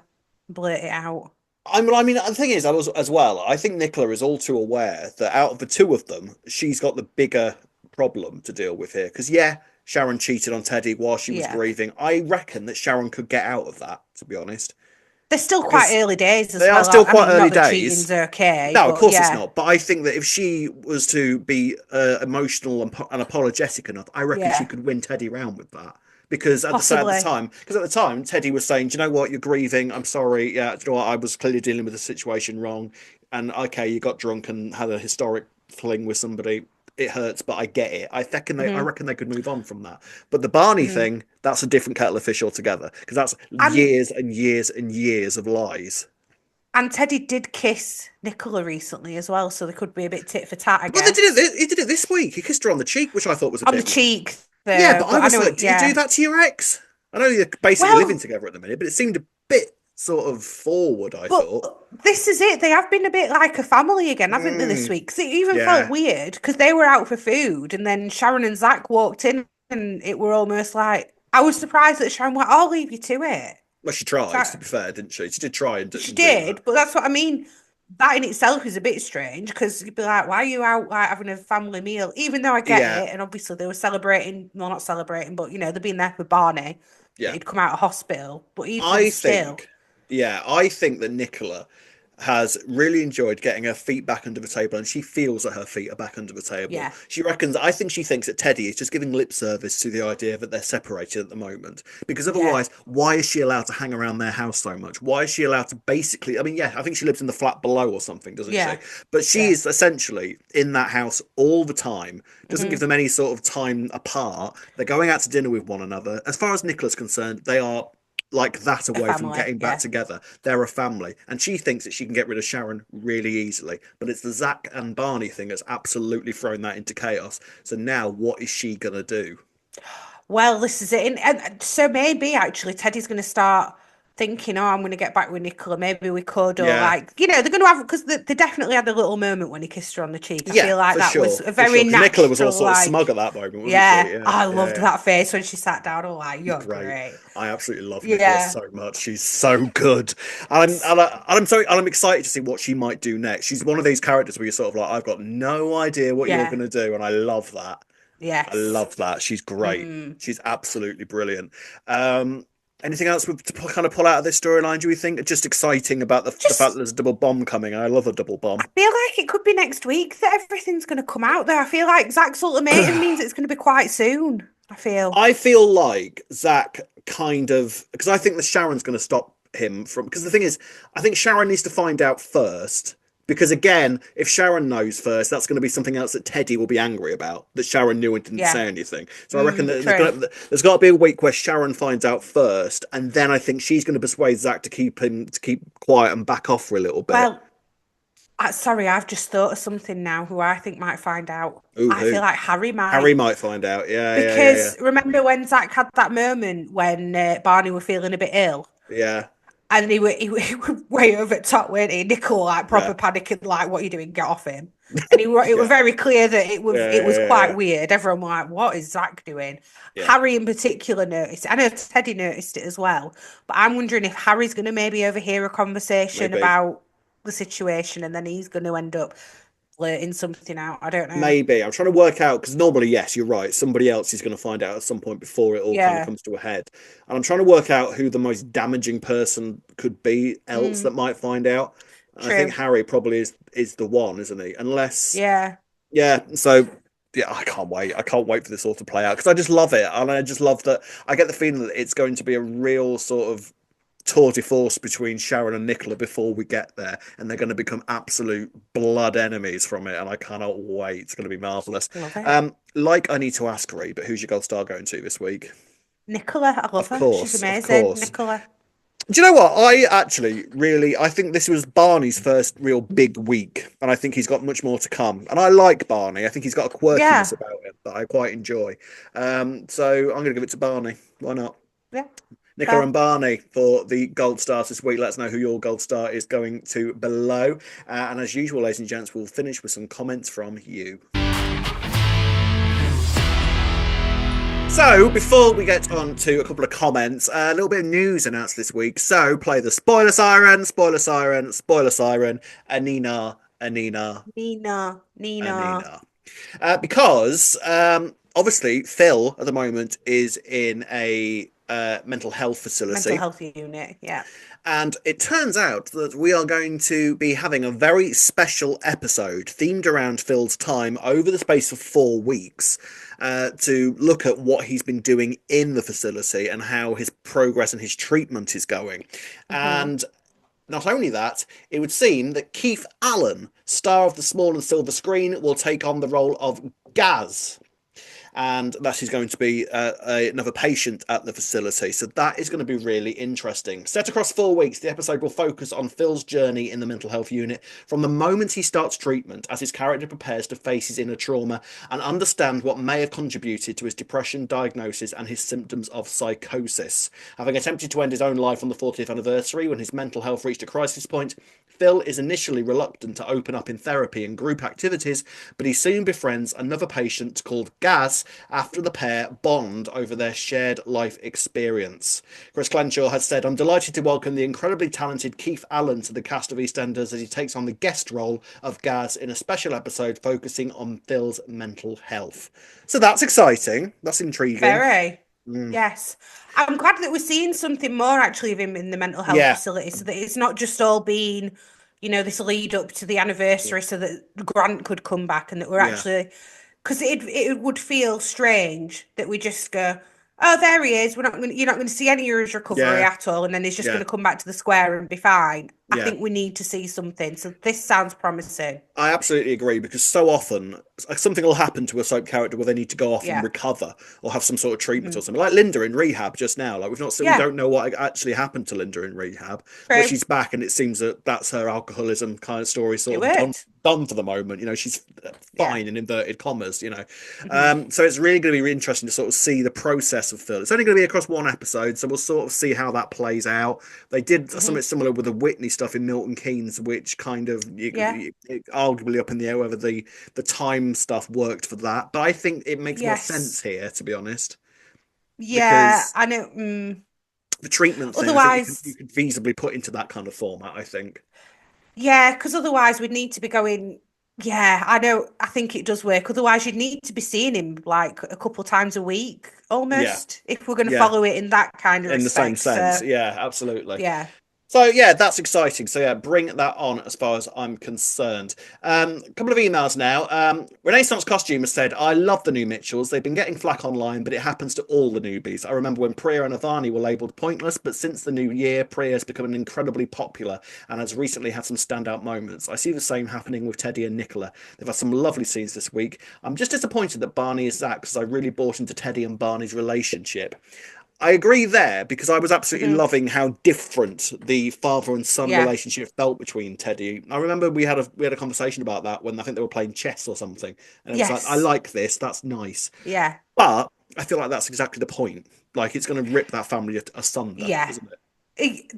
[SPEAKER 2] blurt it out.
[SPEAKER 1] I mean, the thing is, I was as well. I think Nicola is all too aware that out of the two of them, she's got the bigger problem to deal with here. Because yeah, Sharon cheated on Teddy while she was
[SPEAKER 2] Yeah.
[SPEAKER 1] grieving. I reckon that Sharon could get out of that, to be honest,
[SPEAKER 2] They're still quite
[SPEAKER 1] because
[SPEAKER 2] early days as
[SPEAKER 1] they are
[SPEAKER 2] well.
[SPEAKER 1] still
[SPEAKER 2] I
[SPEAKER 1] quite
[SPEAKER 2] mean,
[SPEAKER 1] early
[SPEAKER 2] not that
[SPEAKER 1] days.
[SPEAKER 2] cheating's okay,
[SPEAKER 1] No, of
[SPEAKER 2] but
[SPEAKER 1] course it's
[SPEAKER 2] yeah,
[SPEAKER 1] not. But I think that if she was to be emotional and apologetic enough, I reckon she
[SPEAKER 2] yeah,
[SPEAKER 1] could win Teddy round with that. Because
[SPEAKER 2] possibly.
[SPEAKER 1] at the time, Teddy was saying, "Do you know what? You're grieving. I'm sorry. Yeah, do you know what? I was clearly dealing with the situation wrong. And okay, you got drunk and had a historic fling with somebody. It hurts, but I get it. I
[SPEAKER 2] Hmm.
[SPEAKER 1] reckon they could move on from that. But the Barney
[SPEAKER 2] Hmm.
[SPEAKER 1] thing, that's a different kettle of fish altogether. Because that's
[SPEAKER 2] And
[SPEAKER 1] years and years and years of lies.
[SPEAKER 2] and Teddy did kiss Nicola recently as well, so they could be a bit tit for tat, I
[SPEAKER 1] But they did
[SPEAKER 2] guess.
[SPEAKER 1] it. He did it this week. He kissed her on the cheek, which I thought was a
[SPEAKER 2] On the
[SPEAKER 1] bit.
[SPEAKER 2] cheek,
[SPEAKER 1] Yeah,
[SPEAKER 2] though.
[SPEAKER 1] but I
[SPEAKER 2] But I
[SPEAKER 1] was
[SPEAKER 2] know,
[SPEAKER 1] like, do you do
[SPEAKER 2] yeah.
[SPEAKER 1] that to your ex? I know you're basically living
[SPEAKER 2] Well,
[SPEAKER 1] together at the minute, but it seemed a bit sort of forward. I
[SPEAKER 2] but
[SPEAKER 1] thought.
[SPEAKER 2] this is it. They have been a bit like a family again, haven't they, this
[SPEAKER 1] Mm,
[SPEAKER 2] week? 'Cause it even felt
[SPEAKER 1] yeah,
[SPEAKER 2] weird because they were out for food, and then Sharon and Zach walked in, and it were almost like I was surprised that Sharon went, "I'll leave you to it."
[SPEAKER 1] well, she tried. To
[SPEAKER 2] So
[SPEAKER 1] be fair, didn't she? She did try
[SPEAKER 2] she
[SPEAKER 1] and do that.
[SPEAKER 2] did, but that's what I mean. That in itself is a bit strange because you'd be like, why are you out like having a family meal? Even though I get
[SPEAKER 1] Yeah,
[SPEAKER 2] it, and obviously they were celebrating, well, not celebrating, but they've been there for Barney, that
[SPEAKER 1] yeah.
[SPEAKER 2] he'd come out of hospital. But even
[SPEAKER 1] I
[SPEAKER 2] still,
[SPEAKER 1] think, yeah, I think that Nicola has really enjoyed getting her feet back under the table, and she feels that her feet are back under the table.
[SPEAKER 2] yeah,
[SPEAKER 1] I think she thinks that Teddy is just giving lip service to the idea that they're separated at the moment. Because
[SPEAKER 2] yeah,
[SPEAKER 1] otherwise, why is she allowed to hang around their house so much? Why is she allowed to basically, I mean, yeah, I think she lives in the flat below or something, doesn't she?
[SPEAKER 2] yeah,
[SPEAKER 1] But she
[SPEAKER 2] yeah.
[SPEAKER 1] is essentially in that house all the time, doesn't give
[SPEAKER 2] Hmm.
[SPEAKER 1] them any sort of time apart. They're going out to dinner with one another. As far as Nicola's concerned, they are like that
[SPEAKER 2] A
[SPEAKER 1] away from
[SPEAKER 2] family,
[SPEAKER 1] getting back
[SPEAKER 2] yeah.
[SPEAKER 1] together. They're a family, and she thinks that she can get rid of Sharon really easily. But it's the Zack and Barney thing that's absolutely thrown that into chaos. So now, what is she gonna do?
[SPEAKER 2] Well, this is it. And so maybe actually Teddy's going to start. thinking, oh, I'm going to get back with Nicola. Maybe we could, or
[SPEAKER 1] Yeah.
[SPEAKER 2] like, they're going to have, because they definitely had a little moment when he kissed her on the cheek. I
[SPEAKER 1] Yeah,
[SPEAKER 2] feel like
[SPEAKER 1] for
[SPEAKER 2] that was
[SPEAKER 1] sure,
[SPEAKER 2] a
[SPEAKER 1] for
[SPEAKER 2] very
[SPEAKER 1] sure. Because Nicola was all
[SPEAKER 2] natural,
[SPEAKER 1] sort of smug
[SPEAKER 2] like,
[SPEAKER 1] at that moment, wasn't she?
[SPEAKER 2] yeah,
[SPEAKER 1] Yeah,
[SPEAKER 2] I loved
[SPEAKER 1] yeah,
[SPEAKER 2] that face when she sat down. I'm like,
[SPEAKER 1] yeah.
[SPEAKER 2] you're
[SPEAKER 1] Great.
[SPEAKER 2] great.
[SPEAKER 1] I absolutely love Nicola
[SPEAKER 2] Yeah.
[SPEAKER 1] so much. She's so good, and I'm sorry, and I'm excited to see what she might do next. She's one of these characters where you're sort of like, I've got no idea what you're
[SPEAKER 2] Yeah.
[SPEAKER 1] going to do, and I love that. I
[SPEAKER 2] Yes.
[SPEAKER 1] love that. She's great.
[SPEAKER 2] Mm.
[SPEAKER 1] She's absolutely brilliant. Um, Anything else to kind of pull out of this storyline? Do we think just exciting about the fact that
[SPEAKER 2] Just,
[SPEAKER 1] there's a double bomb coming? I love a double
[SPEAKER 2] I
[SPEAKER 1] bomb.
[SPEAKER 2] feel like it could be next week that everything's going to come out there. I feel like Zach's ultimatum means it's going to be quite soon. I feel.
[SPEAKER 1] I feel like Zach kind of because I think that Sharon's going to stop him from because the thing is, I think Sharon needs to find out first. Because again, if Sharon knows first, that's going to be something else that Teddy will be angry about. That Sharon knew and didn't
[SPEAKER 2] Yeah.
[SPEAKER 1] say anything. So I reckon that
[SPEAKER 2] True.
[SPEAKER 1] there's got to be a week where Sharon finds out first, and then I think she's going to persuade Zach to keep quiet and back off for a little bit.
[SPEAKER 2] Well, sorry, I've just thought of something now who I think might find out.
[SPEAKER 1] Ooh,
[SPEAKER 2] I feel
[SPEAKER 1] who?
[SPEAKER 2] like Harry
[SPEAKER 1] Harry
[SPEAKER 2] might.
[SPEAKER 1] might find out. Yeah, yeah, yeah, yeah,
[SPEAKER 2] Because remember when Zach had that moment when Barney were feeling a bit ill?
[SPEAKER 1] yeah,
[SPEAKER 2] And he were way over the top, weren't he? Nicole like
[SPEAKER 1] yeah,
[SPEAKER 2] proper panicking, like, what are you doing? Get off him. And it was
[SPEAKER 1] yeah,
[SPEAKER 2] very clear that
[SPEAKER 1] yeah,
[SPEAKER 2] it was
[SPEAKER 1] yeah,
[SPEAKER 2] quite
[SPEAKER 1] yeah,
[SPEAKER 2] weird. Everyone was like, what is Zach doing?
[SPEAKER 1] yeah.
[SPEAKER 2] Harry in particular noticed it. I know Teddy noticed it as well. But I'm wondering if Harry's gonna maybe overhear a conversation
[SPEAKER 1] Maybe.
[SPEAKER 2] about the situation and then he's gonna end up blurting something out. I don't know.
[SPEAKER 1] Maybe. I'm trying to work out because normally, yes, you're right. Somebody else is going to find out at some point before it all kind of
[SPEAKER 2] Yeah.
[SPEAKER 1] comes to a head. And I'm trying to work out who the most damaging person could be else
[SPEAKER 2] Mm,
[SPEAKER 1] that might find out. And I think
[SPEAKER 2] true.
[SPEAKER 1] Harry probably is the one, isn't he? Unless,
[SPEAKER 2] Yeah.
[SPEAKER 1] yeah. So yeah, I can't wait. I can't wait for this all to play out because I just love it, and I just love that. I get the feeling that it's going to be a real sort of tour de force between Sharon and Nicola before we get there, and they're going to become absolute blood enemies from it, and I cannot wait. It's going to be marvelous.
[SPEAKER 2] Love it.
[SPEAKER 1] Like I need to ask Ree, but who's your gold star going to this week?
[SPEAKER 2] Nicola, I love
[SPEAKER 1] Of
[SPEAKER 2] her. She's
[SPEAKER 1] course, of
[SPEAKER 2] amazing.
[SPEAKER 1] course.
[SPEAKER 2] Nicola.
[SPEAKER 1] Do you know what? I actually really I think this was Barney's first real big week, and I think he's got much more to come. And I like Barney. I think he's got a quirkiness
[SPEAKER 2] Yeah.
[SPEAKER 1] about him that I quite enjoy. So I'm going to give it to Barney. Why not?
[SPEAKER 2] Yeah.
[SPEAKER 1] Nicola
[SPEAKER 2] Fair.
[SPEAKER 1] and Barney for the gold stars this week. Let us know who your gold star is going to below. And as usual, ladies and gents, we'll finish with some comments from you. So, before we get on to a couple of comments, a little bit of news announced this week. So, play the spoiler siren, spoiler siren, spoiler siren, Anina, Anina,
[SPEAKER 2] Nina.
[SPEAKER 1] Anina. Because obviously, Phil at the moment is in a mental health
[SPEAKER 2] Mental
[SPEAKER 1] facility.
[SPEAKER 2] health unit. Yeah.
[SPEAKER 1] And it turns out that we are going to be having a very special episode themed around Phil's time over the space of 4 weeks to look at what he's been doing in the facility and how his progress and his treatment is going.
[SPEAKER 2] Hmm.
[SPEAKER 1] And not only that, it would seem that Keith Allen, star of the small and silver screen, will take on the role of Gaz, and that is going to be another patient at the facility. So that is going to be really interesting. Set across 4 weeks, the episode will focus on Phil's journey in the mental health unit from the moment he starts treatment as his character prepares to face his inner trauma and understand what may have contributed to his depression diagnosis and his symptoms of psychosis. Having attempted to end his own life on the 40th anniversary when his mental health reached a crisis point, Phil is initially reluctant to open up in therapy and group activities, but he soon befriends another patient called Gaz after the pair bond over their shared life experience. Chris Clanshaw has said, I'm delighted to welcome the incredibly talented Keith Allen to the cast of EastEnders as he takes on the guest role of Gaz in a special episode focusing on Phil's mental health. So that's exciting. That's intriguing.
[SPEAKER 2] Very.
[SPEAKER 1] Mm.
[SPEAKER 2] Yes. I'm glad that we're seeing something more actually of him in the mental health
[SPEAKER 1] Yeah,
[SPEAKER 2] facility so that it's not just all been, this lead up to the anniversary so that Grant could come back and that we're
[SPEAKER 1] yeah,
[SPEAKER 2] actually, because it would feel strange that we just go, oh, there he is. You're not going to see any of his recovery
[SPEAKER 1] yeah,
[SPEAKER 2] at all. And then he's just going
[SPEAKER 1] yeah,
[SPEAKER 2] to come back to the square and be fine. I
[SPEAKER 1] Yeah.
[SPEAKER 2] think we need to see something. So this sounds promising.
[SPEAKER 1] I absolutely agree because so often something will happen to a soap character where they need to go off and
[SPEAKER 2] Yeah.
[SPEAKER 1] recover or have some sort of treatment or
[SPEAKER 2] Mhm.
[SPEAKER 1] something. Like Linda in rehab just now. Like we
[SPEAKER 2] Yeah,
[SPEAKER 1] don't know what actually happened to Linda in rehab, but
[SPEAKER 2] true.
[SPEAKER 1] she's back and it seems that that's her alcoholism kind of story
[SPEAKER 2] It
[SPEAKER 1] sort of
[SPEAKER 2] worked.
[SPEAKER 1] done for the moment. She's
[SPEAKER 2] Yeah.
[SPEAKER 1] fine in inverted commas.
[SPEAKER 2] Mhm.
[SPEAKER 1] So it's really going to be really interesting to sort of see the process of Phil. It's only going to be across one episode, so we'll sort of see how that plays out. They did something
[SPEAKER 2] Mhm.
[SPEAKER 1] similar with the Whitney stuff in Milton Keynes, which kind of
[SPEAKER 2] Yeah.
[SPEAKER 1] arguably up in the air whether the time stuff worked for that. But I think it makes more sense
[SPEAKER 2] Yes.
[SPEAKER 1] here, to be honest,
[SPEAKER 2] Yeah,
[SPEAKER 1] because
[SPEAKER 2] I know.
[SPEAKER 1] the treatment thing, I think you
[SPEAKER 2] Otherwise,
[SPEAKER 1] could feasibly put into that kind of format. I think.
[SPEAKER 2] yeah, because otherwise we'd need to be going. Yeah, I know. I think it does work. Otherwise, you'd need to be seeing him like a couple times a week,
[SPEAKER 1] Yeah,
[SPEAKER 2] almost, if we're going to
[SPEAKER 1] yeah,
[SPEAKER 2] follow it in that kind of
[SPEAKER 1] in the same
[SPEAKER 2] respect.
[SPEAKER 1] sense.
[SPEAKER 2] So,
[SPEAKER 1] Yeah, absolutely.
[SPEAKER 2] yeah.
[SPEAKER 1] So yeah, that's exciting. So yeah, bring that on as far as I'm concerned. A couple of emails now. Renaissance Costume has said, "I love the new Mitchells. They've been getting flack online, but it happens to all the newbies. I remember when Priya and Avani were labelled pointless, but since the new year, Priya has become incredibly popular and has recently had some standout moments. I see the same happening with Teddy and Nicola. They've had some lovely scenes this week. I'm just disappointed that Barney is Zack because I really bought into Teddy and Barney's relationship." I agree there because I was absolutely
[SPEAKER 2] Hmm.
[SPEAKER 1] loving how different the father and son
[SPEAKER 2] Yeah.
[SPEAKER 1] relationship felt between Teddy. I remember we had a conversation about that when I think they were playing chess or something, and it was like, I
[SPEAKER 2] Yes.
[SPEAKER 1] like this, that's nice,
[SPEAKER 2] Yeah.
[SPEAKER 1] but I feel like that's exactly the point. Like it's going to rip that family asunder,
[SPEAKER 2] Yeah.
[SPEAKER 1] isn't it?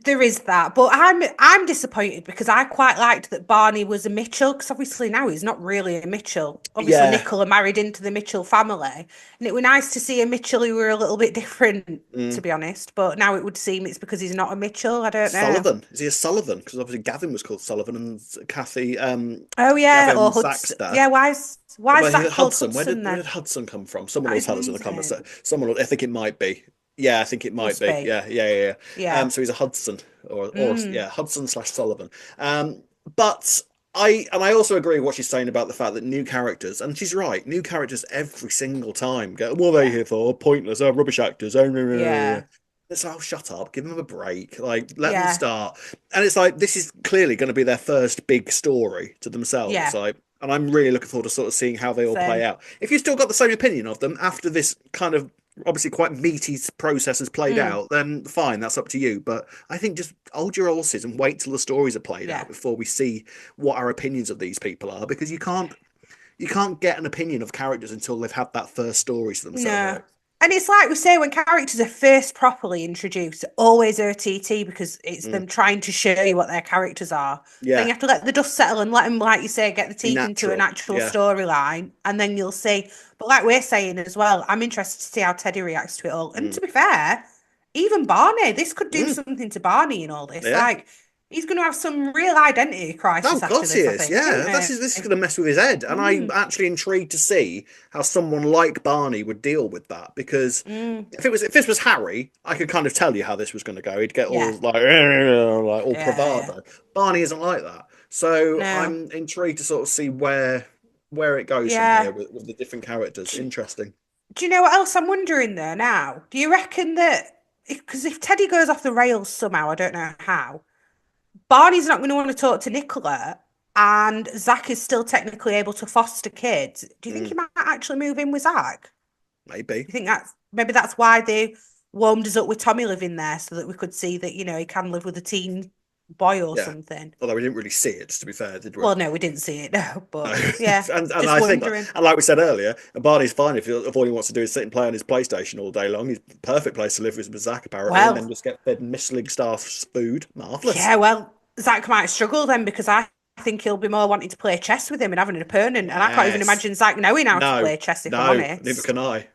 [SPEAKER 2] There is that, but I'm disappointed because I quite liked that Barney was a Mitchell because obviously now he's not really a Mitchell. Obviously,
[SPEAKER 1] Yeah.
[SPEAKER 2] Nicola married into the Mitchell family, and it would nice to see a Mitchell who were a little bit different, to
[SPEAKER 1] Mm.
[SPEAKER 2] be honest. But now it would seem it's because he's not a Mitchell. I don't know.
[SPEAKER 1] Sullivan, is he a Sullivan? Because obviously Gavin was called Sullivan and Kathy,
[SPEAKER 2] Oh yeah, or
[SPEAKER 1] Gavin
[SPEAKER 2] Hudson.
[SPEAKER 1] Saxter.
[SPEAKER 2] Yeah, why's
[SPEAKER 1] Well,
[SPEAKER 2] Zach called
[SPEAKER 1] Hudson.
[SPEAKER 2] Hudson
[SPEAKER 1] Where did
[SPEAKER 2] then?
[SPEAKER 1] Hudson come from? Someone will
[SPEAKER 2] I
[SPEAKER 1] tell us in the comments.
[SPEAKER 2] wonder.
[SPEAKER 1] I think it might be. Yeah, I think it might
[SPEAKER 2] Must
[SPEAKER 1] be.
[SPEAKER 2] be.
[SPEAKER 1] Yeah.
[SPEAKER 2] Yeah.
[SPEAKER 1] So he's a Hudson, or
[SPEAKER 2] Mm,
[SPEAKER 1] yeah, Hudson slash Sullivan. But I also agree with what she's saying about the fact that new characters, and she's right, new characters every single time go, what are they
[SPEAKER 2] yeah.
[SPEAKER 1] here for? Pointless, rubbish actors. Oh, no, no, no, no.
[SPEAKER 2] Yeah.
[SPEAKER 1] It's like, oh, shut up, give them a break, like let them
[SPEAKER 2] Yeah.
[SPEAKER 1] start. And it's like this is clearly going to be their first big story to themselves.
[SPEAKER 2] Yeah.
[SPEAKER 1] Like, and I'm really looking forward to sort of seeing how they all play
[SPEAKER 2] Same.
[SPEAKER 1] out. If you still got the same opinion of them after this kind of obviously quite meaty process has played
[SPEAKER 2] Mm,
[SPEAKER 1] out, then fine, that's up to you. But I think just hold your horses and wait till the stories are played out
[SPEAKER 2] yeah.
[SPEAKER 1] before we see what our opinions of these people are, because you can't get an opinion of characters until they've had that first story to themselves,
[SPEAKER 2] No.
[SPEAKER 1] right?
[SPEAKER 2] And it's like we say, when characters are first properly introduced, they're always OTT because it's
[SPEAKER 1] Mm.
[SPEAKER 2] them trying to show you what their characters are. Then
[SPEAKER 1] Yeah,
[SPEAKER 2] you have to let the dust settle and let them, like you say, get the
[SPEAKER 1] be
[SPEAKER 2] teeth into an
[SPEAKER 1] natural.
[SPEAKER 2] actual
[SPEAKER 1] Yeah.
[SPEAKER 2] storyline, and then you'll see. But like we're saying as well, I'm interested to see how Teddy reacts to it all. And
[SPEAKER 1] Mm.
[SPEAKER 2] to be fair, even Barney, this could do
[SPEAKER 1] Mm.
[SPEAKER 2] something to Barney in all this.
[SPEAKER 1] Yeah.
[SPEAKER 2] Like, he's going to have some real identity
[SPEAKER 1] Oh,
[SPEAKER 2] crisis
[SPEAKER 1] of
[SPEAKER 2] after
[SPEAKER 1] course he
[SPEAKER 2] this, I
[SPEAKER 1] is.
[SPEAKER 2] think,
[SPEAKER 1] Yeah,
[SPEAKER 2] isn't
[SPEAKER 1] this is
[SPEAKER 2] it?
[SPEAKER 1] going to mess with his head, and I'm
[SPEAKER 2] Mm,
[SPEAKER 1] actually intrigued to see how someone like Barney would deal with that. Because
[SPEAKER 2] mm,
[SPEAKER 1] if this was Harry, I could kind of tell you how this was going to go. He'd get all
[SPEAKER 2] yeah,
[SPEAKER 1] like all
[SPEAKER 2] yeah, yeah.
[SPEAKER 1] bravado. Barney isn't like that, so
[SPEAKER 2] No,
[SPEAKER 1] I'm intrigued to sort of see where it goes from here
[SPEAKER 2] yeah.
[SPEAKER 1] with the different characters. Interesting.
[SPEAKER 2] Do you know what else I'm wondering there now? Do you reckon that because if Teddy goes off the rails somehow, I don't know how, Barney's not going to want to talk to Nicola, and Zack is still technically able to foster kids. Do you think he
[SPEAKER 1] Mm,
[SPEAKER 2] might actually move in with Zack?
[SPEAKER 1] maybe.
[SPEAKER 2] Do you think that's why they warmed us up with Tommy living there so that we could see that, he can live with a teen boy or
[SPEAKER 1] Yeah.
[SPEAKER 2] something?
[SPEAKER 1] Although we didn't really see it, to be fair, did we?
[SPEAKER 2] Well, no, we didn't see it, no,
[SPEAKER 1] No.
[SPEAKER 2] but yeah,
[SPEAKER 1] And
[SPEAKER 2] just
[SPEAKER 1] I think,
[SPEAKER 2] wondering.
[SPEAKER 1] and like we said earlier, Barney's fine if all he wants to do is sit and play on his PlayStation all day long. He's the perfect place to live with Zack, apparently, and then
[SPEAKER 2] Well,
[SPEAKER 1] just get fed Michelin star food. Marvellous.
[SPEAKER 2] yeah, well, Zach might struggle then because I think he'll be more wanting to play chess with him and having an opponent. And I can't even
[SPEAKER 1] Yes.
[SPEAKER 2] imagine Zach knowing how to
[SPEAKER 1] No.
[SPEAKER 2] play chess, if I'm
[SPEAKER 1] No. Neither
[SPEAKER 2] honest.
[SPEAKER 1] can I.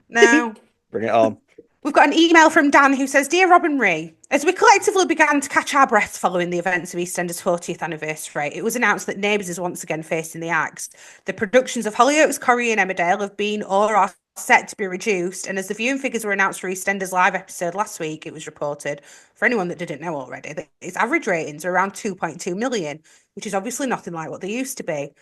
[SPEAKER 2] No.
[SPEAKER 1] Bring it on.
[SPEAKER 2] We've got an email from Dan who says, Dear Robin Ree, as we collectively began to catch our breaths following the events of EastEnders' 40th anniversary, it was announced that Neighbours is once again facing the axe. The productions of Hollyoaks, Corrie and Emmerdale have been or are set to be reduced, and as the viewing figures were announced for EastEnders' live episode last week, it was reported, for anyone that didn't know already, that its average ratings are around 2.2 million, which is obviously nothing like what they used to be.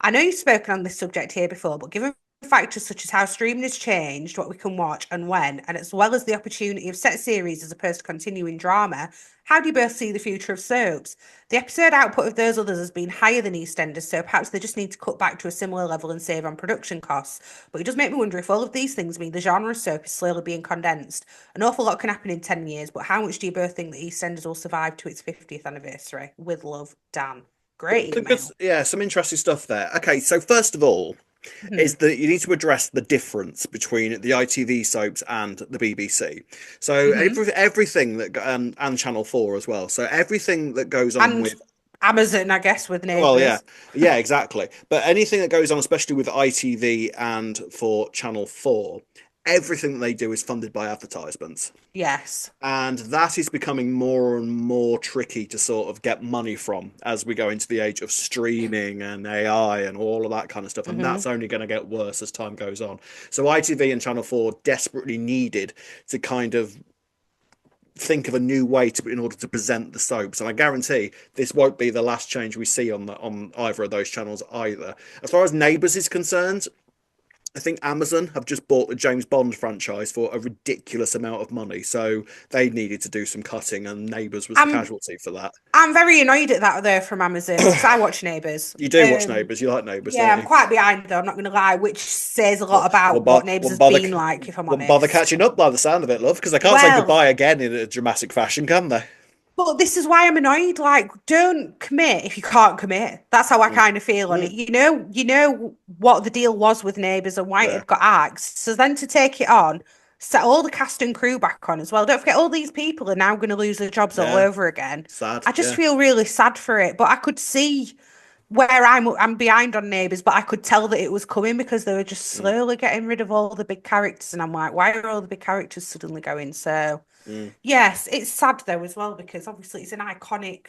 [SPEAKER 2] I know you've spoken on this subject here before, but given factors such as how streaming has changed what we can watch and when, and as well as the opportunity of set series as opposed to continuing drama, how do you both see the future of soaps? The episode output of those others has been higher than EastEnders, so perhaps they just need to cut back to a similar level and save on production costs. But it does make me wonder if all of these things mean the genre of soap is slowly being condensed. An awful lot can happen in 10 years, but how much do you both think that EastEnders will survive to its 50th anniversary? With love, Dan. Great email.
[SPEAKER 1] Yeah, some interesting stuff there. Okay, so first of all,
[SPEAKER 2] Mhm.
[SPEAKER 1] is that you need to address the difference between the ITV soaps and the BBC. So
[SPEAKER 2] Mhm.
[SPEAKER 1] everything that and Channel 4 as well. So everything that goes on
[SPEAKER 2] And
[SPEAKER 1] with
[SPEAKER 2] Amazon, I guess, with
[SPEAKER 1] well, yeah,
[SPEAKER 2] Neighbours.
[SPEAKER 1] yeah, exactly. But anything that goes on, especially with ITV and for Channel 4, everything that they do is funded by advertisements.
[SPEAKER 2] Yes.
[SPEAKER 1] And that is becoming more and more tricky to sort of get money from as we go into the age of streaming and AI and all of that kind of stuff. And
[SPEAKER 2] Hmm.
[SPEAKER 1] that's only going to get worse as time goes on. So ITV and Channel 4 desperately needed to kind of think of a new way to in order to present the soaps. And I guarantee this won't be the last change we see on either of those channels either. As far as Neighbours is concerned, I think Amazon have just bought the James Bond franchise for a ridiculous amount of money, so they needed to do some cutting, and Neighbours was the
[SPEAKER 2] I'm
[SPEAKER 1] casualty for that.
[SPEAKER 2] I'm very annoyed at that though from Amazon because I watch Neighbours.
[SPEAKER 1] You do watch Neighbours, you like Neighbours,
[SPEAKER 2] Yeah,
[SPEAKER 1] don't
[SPEAKER 2] I'm
[SPEAKER 1] you?
[SPEAKER 2] quite behind though, I'm not gonna lie, which says a lot
[SPEAKER 1] Well,
[SPEAKER 2] about what Neighbours
[SPEAKER 1] won't
[SPEAKER 2] has
[SPEAKER 1] bother,
[SPEAKER 2] been like, if I'm
[SPEAKER 1] won't bother
[SPEAKER 2] honest.
[SPEAKER 1] catching up by the sound of it, love, because they can't say
[SPEAKER 2] Well,
[SPEAKER 1] goodbye again in a dramatic fashion, can they?
[SPEAKER 2] but this is why I'm annoyed. Like, don't commit if you can't commit. That's how I
[SPEAKER 1] Mm,
[SPEAKER 2] kind of feel on it.
[SPEAKER 1] mm,
[SPEAKER 2] You know what the deal was with Neighbours and why it
[SPEAKER 1] yeah,
[SPEAKER 2] had got axed. So then to take it on, set all the cast and crew back on as well. Don't forget, all these people are now going to lose their jobs all
[SPEAKER 1] yeah,
[SPEAKER 2] over again.
[SPEAKER 1] sad,
[SPEAKER 2] I just
[SPEAKER 1] yeah.
[SPEAKER 2] feel really sad for it. But I could see where I'm behind on Neighbours, but I could tell that it was coming because they were just
[SPEAKER 1] Mm,
[SPEAKER 2] slowly getting rid of all the big characters, and I'm like, why are all the big characters suddenly going? So.
[SPEAKER 1] mm.
[SPEAKER 2] Yes, it's sad though as well because obviously it's an iconic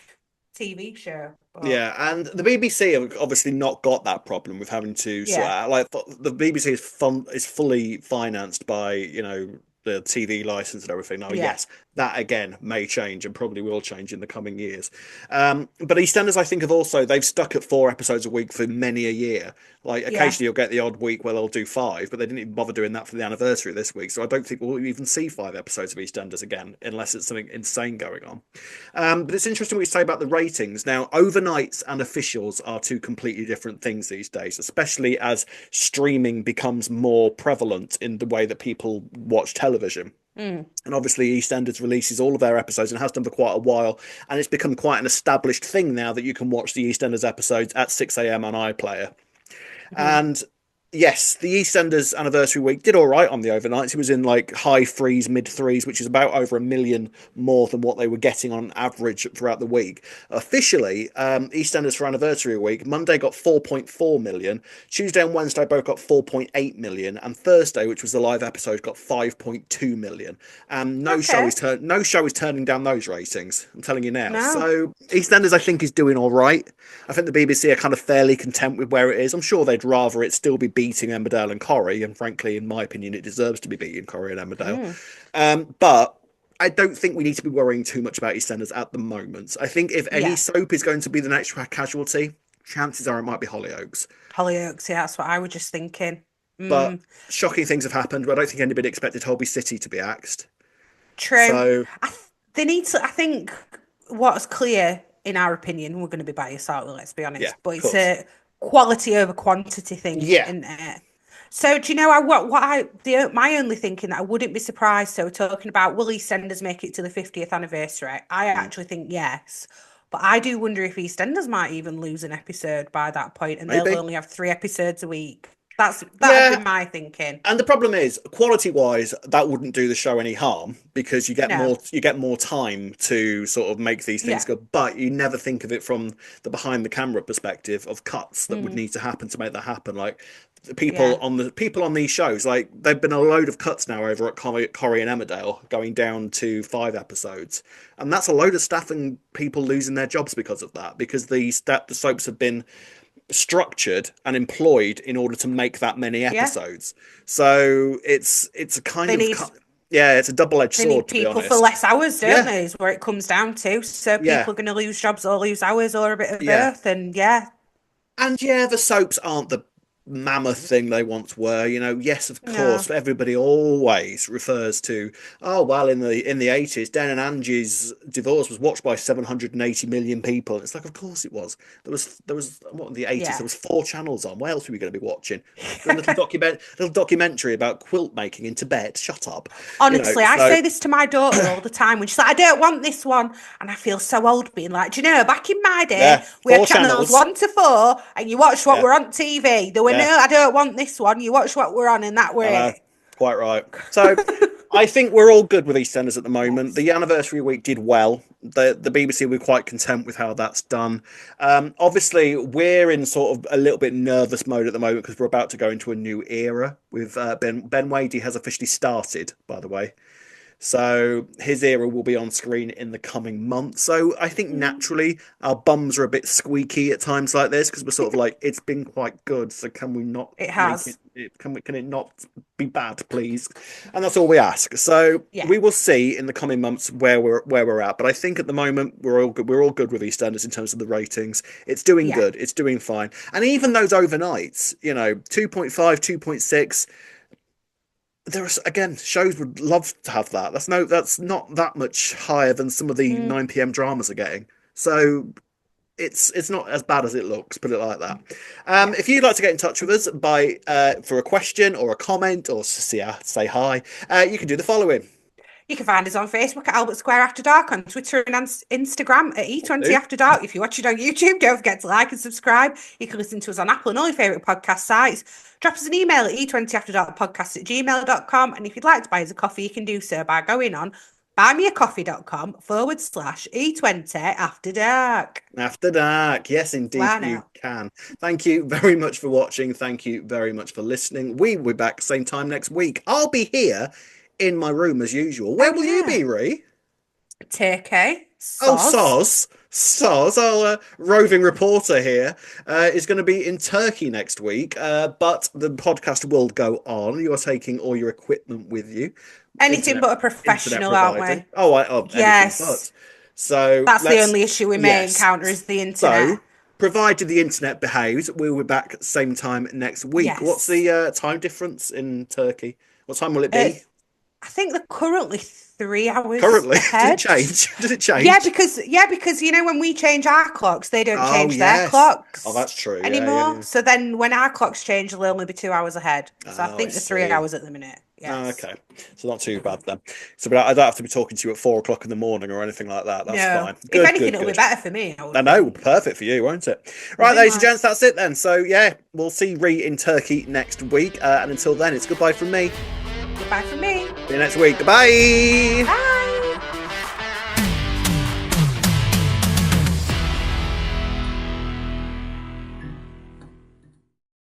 [SPEAKER 2] TV show. But
[SPEAKER 1] Yeah, and the BBC have obviously not got that problem with having to
[SPEAKER 2] yeah,
[SPEAKER 1] like the BBC is fully financed by the TV license and everything. Now,
[SPEAKER 2] yeah,
[SPEAKER 1] yes, that again may change and probably will change in the coming years. But EastEnders, I think, have also they've stuck at 4 episodes a week for many a year. Like
[SPEAKER 2] yeah.
[SPEAKER 1] occasionally you'll get the odd week where they'll do five, but they didn't even bother doing that for the anniversary this week. So I don't think we'll even see 5 episodes of EastEnders again unless it's something insane going on. But it's interesting what you say about the ratings. Now, overnights and officials are two completely different things these days, especially as streaming becomes more prevalent in the way that people watch television.
[SPEAKER 2] Mm,
[SPEAKER 1] And obviously, EastEnders releases all of their episodes and has done for quite a while. And it's become quite an established thing now that you can watch the EastEnders episodes at 6 a.m. on iPlayer.
[SPEAKER 2] mhm.
[SPEAKER 1] And yes, the EastEnders anniversary week did all right on the overnights. It was in like high threes, mid threes, which is about over 1 million more than what they were getting on average throughout the week. Officially, EastEnders for anniversary week, Monday got 4.4 million, Tuesday and Wednesday both got 4.8 million, and Thursday, which was the live episode, got 5.2 million. And
[SPEAKER 2] Okay.
[SPEAKER 1] no show is turning down those ratings. I'm telling you now.
[SPEAKER 2] No.
[SPEAKER 1] So EastEnders, I think, is doing all right. I think the BBC are kind of fairly content with where it is. I'm sure they'd rather it still be beating Emmerdale and Corrie, and frankly, in my opinion, it deserves to be beating Corrie and Emmerdale.
[SPEAKER 2] Mm,
[SPEAKER 1] But I don't think we need to be worrying too much about EastEnders at the moment. I think if any
[SPEAKER 2] yeah.
[SPEAKER 1] soap is going to be the next casualty, chances are it might be Hollyoaks.
[SPEAKER 2] Hollyoaks. Yeah, that's what I was just thinking.
[SPEAKER 1] But
[SPEAKER 2] Mm,
[SPEAKER 1] shocking things have happened. But I don't think anybody expected Holby City to be axed.
[SPEAKER 2] true.
[SPEAKER 1] So
[SPEAKER 2] They need to. I think what's clear, in our opinion, we're going to be biased, aren't we? Let's be
[SPEAKER 1] yeah,
[SPEAKER 2] honest. But
[SPEAKER 1] of
[SPEAKER 2] it's
[SPEAKER 1] course.
[SPEAKER 2] a quality over quantity thing,
[SPEAKER 1] Yeah.
[SPEAKER 2] isn't it? So do you know what I my only thinking that I wouldn't be surprised. So we're talking about will EastEnders make it to the 50th anniversary? I
[SPEAKER 1] Mm.
[SPEAKER 2] actually think yes, but I do wonder if EastEnders might even lose an episode by that point, and they'll
[SPEAKER 1] Maybe.
[SPEAKER 2] only have 3 episodes a week. That'd be
[SPEAKER 1] Yeah,
[SPEAKER 2] my thinking.
[SPEAKER 1] and the problem is, quality wise, that wouldn't do the show any harm because
[SPEAKER 2] No,
[SPEAKER 1] you get more time to sort of make these things
[SPEAKER 2] yeah,
[SPEAKER 1] go. But you never think of it from the behind the camera perspective of cuts that would
[SPEAKER 2] mm,
[SPEAKER 1] need to happen to make that happen. Like
[SPEAKER 2] yeah,
[SPEAKER 1] the people on these shows, like there've been a load of cuts now over at Corrie and Emmerdale going down to 5 episodes, and that's a load of staff and people losing their jobs because of that. Because the soaps have been structured and employed in order to make that many
[SPEAKER 2] yeah.
[SPEAKER 1] episodes. So it's a kind
[SPEAKER 2] They
[SPEAKER 1] of
[SPEAKER 2] need
[SPEAKER 1] yeah, it's a double-edged
[SPEAKER 2] they need
[SPEAKER 1] sword to be
[SPEAKER 2] people for
[SPEAKER 1] honest.
[SPEAKER 2] less hours, don't
[SPEAKER 1] Yeah,
[SPEAKER 2] they? Is where it comes down to. So
[SPEAKER 1] yeah,
[SPEAKER 2] people are going to lose jobs or lose hours or a bit of
[SPEAKER 1] yeah.
[SPEAKER 2] both, and yeah,
[SPEAKER 1] And yeah, the soaps aren't the mammoth thing they once were. Yes, of
[SPEAKER 2] No.
[SPEAKER 1] course, everybody always refers to, oh well, in the 80s, Dan and Angie's divorce was watched by 780 million people. It's like, of course it was. There was what, in the 80s,
[SPEAKER 2] Yeah.
[SPEAKER 1] there was 4 channels on. What else were we going to be watching? A little documentary about quilt making in Tibet. Shut up.
[SPEAKER 2] Honestly, I
[SPEAKER 1] So
[SPEAKER 2] say this to my daughter all the time when she's like, I don't want this one. And I feel so old being like, do you know, back in my day,
[SPEAKER 1] yeah,
[SPEAKER 2] we had
[SPEAKER 1] four
[SPEAKER 2] channels
[SPEAKER 1] channels.
[SPEAKER 2] 1 to 4 and you watched what
[SPEAKER 1] Yeah,
[SPEAKER 2] were on TV. There were
[SPEAKER 1] yeah.
[SPEAKER 2] no, I don't want this one. You watch what we're on and that were
[SPEAKER 1] I know,
[SPEAKER 2] it.
[SPEAKER 1] quite right. So I think we're all good with EastEnders at the moment.
[SPEAKER 2] Yes.
[SPEAKER 1] The anniversary week did well. The BBC were quite content with how that's done. Obviously, we're in sort of a little bit nervous mode at the moment because we're about to go into a new era with Ben Wadey has officially started, by the way. So his era will be on screen in the coming months. So I think
[SPEAKER 2] Mm.
[SPEAKER 1] naturally our bums are a bit squeaky at times like this because we're sort of like, it's been quite good. So can we not
[SPEAKER 2] It
[SPEAKER 1] make it?
[SPEAKER 2] has.
[SPEAKER 1] Can it not be bad, please? And that's all we ask. So
[SPEAKER 2] Yeah.
[SPEAKER 1] we will see in the coming months where we're at. But I think at the moment we're all good. We're all good with EastEnders in terms of the ratings. It's doing
[SPEAKER 2] Yeah.
[SPEAKER 1] good. It's doing fine. And even those overnights, 2.5, 2.6, there's again shows would love to have that. That's not that much higher than some of the
[SPEAKER 2] Mm.
[SPEAKER 1] 9 p.m. dramas are getting. So it's not as bad as it looks, put it like that.
[SPEAKER 2] Yeah.
[SPEAKER 1] If you'd like to get in touch with us by for a question or a comment or say hi, you can do the following.
[SPEAKER 2] You can find us on Facebook at Albert Square After Dark, on Twitter and on Instagram at E20
[SPEAKER 1] Do
[SPEAKER 2] After Dark. If you watch it on YouTube, don't forget to like and subscribe. You can listen to us on Apple and all your favourite podcast sites. Drop us an email at e20afterdarkpodcast@gmail.com. And if you'd like to buy us a coffee, you can do so by going on buymeacoffee.com/E20 After Dark.
[SPEAKER 1] After Dark. Yes, indeed,
[SPEAKER 2] Wow,
[SPEAKER 1] you
[SPEAKER 2] now.
[SPEAKER 1] can. Thank you very much for watching. Thank you very much for listening. We will be back same time next week. I'll be here in my room as usual. Where
[SPEAKER 2] Oh,
[SPEAKER 1] will you
[SPEAKER 2] yeah.
[SPEAKER 1] be, Ree?
[SPEAKER 2] Turkey.
[SPEAKER 1] Oh,
[SPEAKER 2] Soz.
[SPEAKER 1] Our roving reporter here is going to be in Turkey next week, but the podcast will go on. You're taking all your equipment with you,
[SPEAKER 2] Anything
[SPEAKER 1] internet
[SPEAKER 2] but a
[SPEAKER 1] internet
[SPEAKER 2] professional, aren't
[SPEAKER 1] provided.
[SPEAKER 2] we?
[SPEAKER 1] Anything
[SPEAKER 2] Yes.
[SPEAKER 1] but. So
[SPEAKER 2] That's the
[SPEAKER 1] let's
[SPEAKER 2] only issue we may
[SPEAKER 1] yes.
[SPEAKER 2] encounter is the internet.
[SPEAKER 1] So provided the internet behaves, we'll be back same time next week. What's
[SPEAKER 2] Yes.
[SPEAKER 1] the time difference in Turkey? What time will it
[SPEAKER 2] Uh,
[SPEAKER 1] be?
[SPEAKER 2] I think they're currently 3 hours
[SPEAKER 1] Currently, did it
[SPEAKER 2] ahead.
[SPEAKER 1] change? Did it
[SPEAKER 2] Yeah,
[SPEAKER 1] change?
[SPEAKER 2] because when we change our clocks, they don't
[SPEAKER 1] Oh
[SPEAKER 2] change their
[SPEAKER 1] yes. Oh,
[SPEAKER 2] clocks
[SPEAKER 1] that's true. Yeah, yeah,
[SPEAKER 2] anymore.
[SPEAKER 1] yeah.
[SPEAKER 2] So then when our clocks change, they'll only be 2 hours ahead. So I
[SPEAKER 1] Oh, I
[SPEAKER 2] think they're three
[SPEAKER 1] see.
[SPEAKER 2] hours at the minute.
[SPEAKER 1] Oh,
[SPEAKER 2] Yes.
[SPEAKER 1] okay, so not too bad then. So, but I don't have to be talking to you at 4 o'clock in the morning or anything like that. That's
[SPEAKER 2] No.
[SPEAKER 1] fine.
[SPEAKER 2] If
[SPEAKER 1] Good,
[SPEAKER 2] anything,
[SPEAKER 1] good,
[SPEAKER 2] it'll be
[SPEAKER 1] good.
[SPEAKER 2] better for me, I
[SPEAKER 1] I
[SPEAKER 2] would
[SPEAKER 1] know,
[SPEAKER 2] think.
[SPEAKER 1] perfect for you, won't it? Right,
[SPEAKER 2] Very
[SPEAKER 1] ladies and gents,
[SPEAKER 2] nice.
[SPEAKER 1] that's it then. So, yeah, we'll see Ree in Turkey next week. And until then, it's goodbye from me.
[SPEAKER 2] Goodbye from me.
[SPEAKER 1] See you next week. Goodbye.
[SPEAKER 2] Bye.